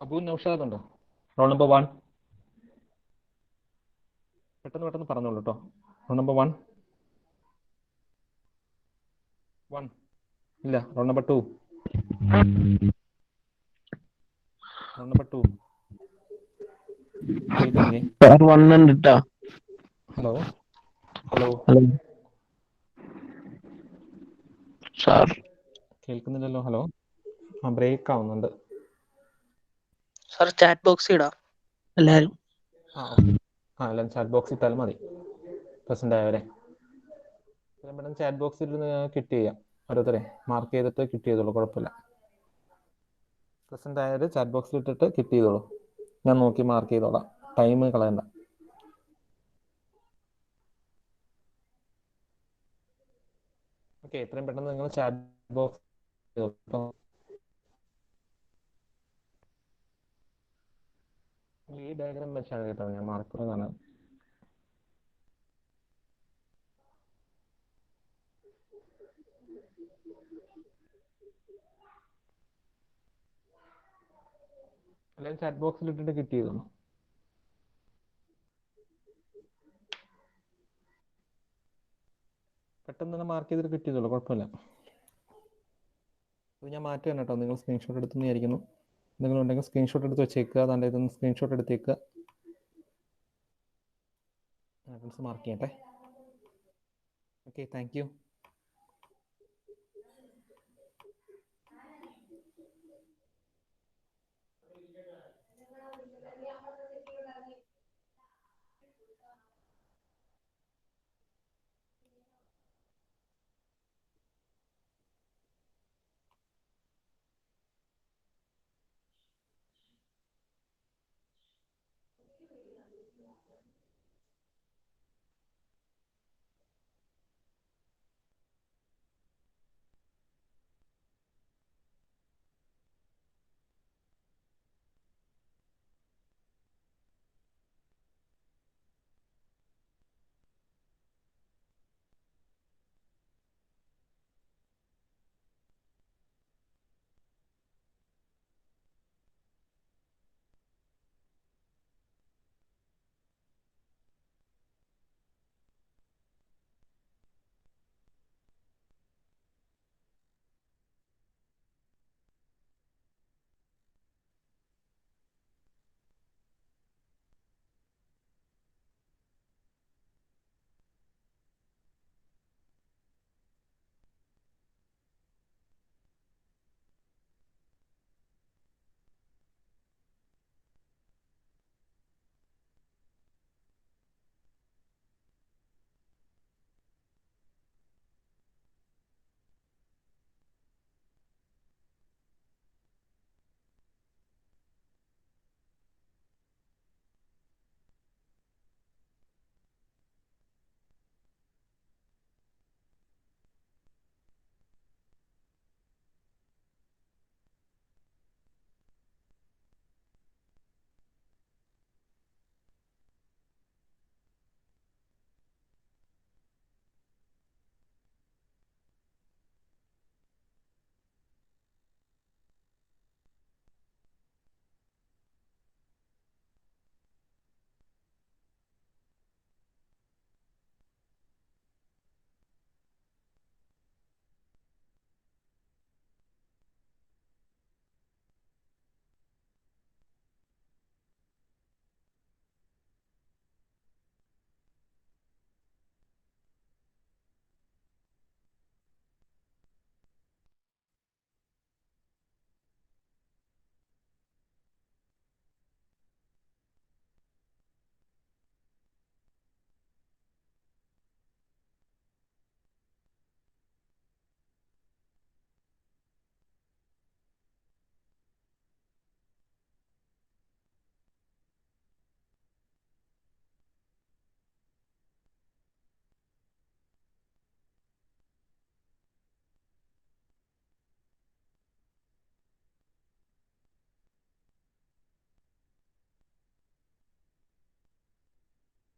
അബു നൗഷാദ് ഉണ്ടോ? റോൾ നമ്പർ 1 പെട്ടെന്ന് പറഞ്ഞോളൂ കേട്ടോ. റോൾ നമ്പർ 1 ഇല്ല. റോൾ നമ്പർ 2 ഹലോ കേൾക്കുന്നില്ലല്ലോ. ഹലോ, ബ്രേക്ക് ആവുന്നുണ്ട്. സാർ ചാറ്റ് ബോക്സിൽ ഇടാം എല്ലാവരും. എല്ലാം ചാറ്റ് ബോക്സിൽ ഇട്ടാലും മതി. പ്രസന്റ് ആയവരെ പെട്ടെന്ന് ചാറ്റ് ബോക്സിൽ കിറ്റ് ചെയ്യാം. ഓരോരുത്തരെ മാർക്ക് ചെയ്തിട്ട് കിറ്റ് ചെയ്തോളൂ, കുഴപ്പമില്ല. പ്രസന്റ് ആയത് ചാറ്റ് ബോക്സിൽ ഇട്ടിട്ട് കിറ്റ് ചെയ്തോളൂ. ഞാൻ നോക്കി മാർക്ക് ചെയ്തോളാം, ടൈം കളയണ്ട. ഓക്കെ, എത്രയും പെട്ടെന്ന് നിങ്ങൾ ചാറ്റ് ബോക്സ് ഈ ഡയഗ്രാം വെച്ചാണ് കേട്ടോ ഞാൻ മാർക്ക് ചെയ്തതാണ്. അല്ലെങ്കിൽ ചാറ്റ് ബോക്സിൽ ഇട്ടിട്ട് കിട്ടിയതാണ്. പെട്ടെന്ന് തന്നെ മാർക്ക് ചെയ്തിട്ട് കിട്ടിയതുള്ളൂ, കുഴപ്പമില്ല. അത് ഞാൻ മാറ്റുകയാണ് കേട്ടോ. നിങ്ങൾ സ്ക്രീൻഷോട്ട് എടുത്തെന്ന് വിചാരിക്കുന്നു. എന്തെങ്കിലും ഉണ്ടെങ്കിൽ സ്ക്രീൻഷോട്ട് എടുത്ത് വെച്ചേക്കുക. അതാണ്ട് ഇതൊന്ന് സ്ക്രീൻഷോട്ട് എടുത്തേക്കുക. മാർക്ക് ചെയ്യട്ടെ. Okay, thank you.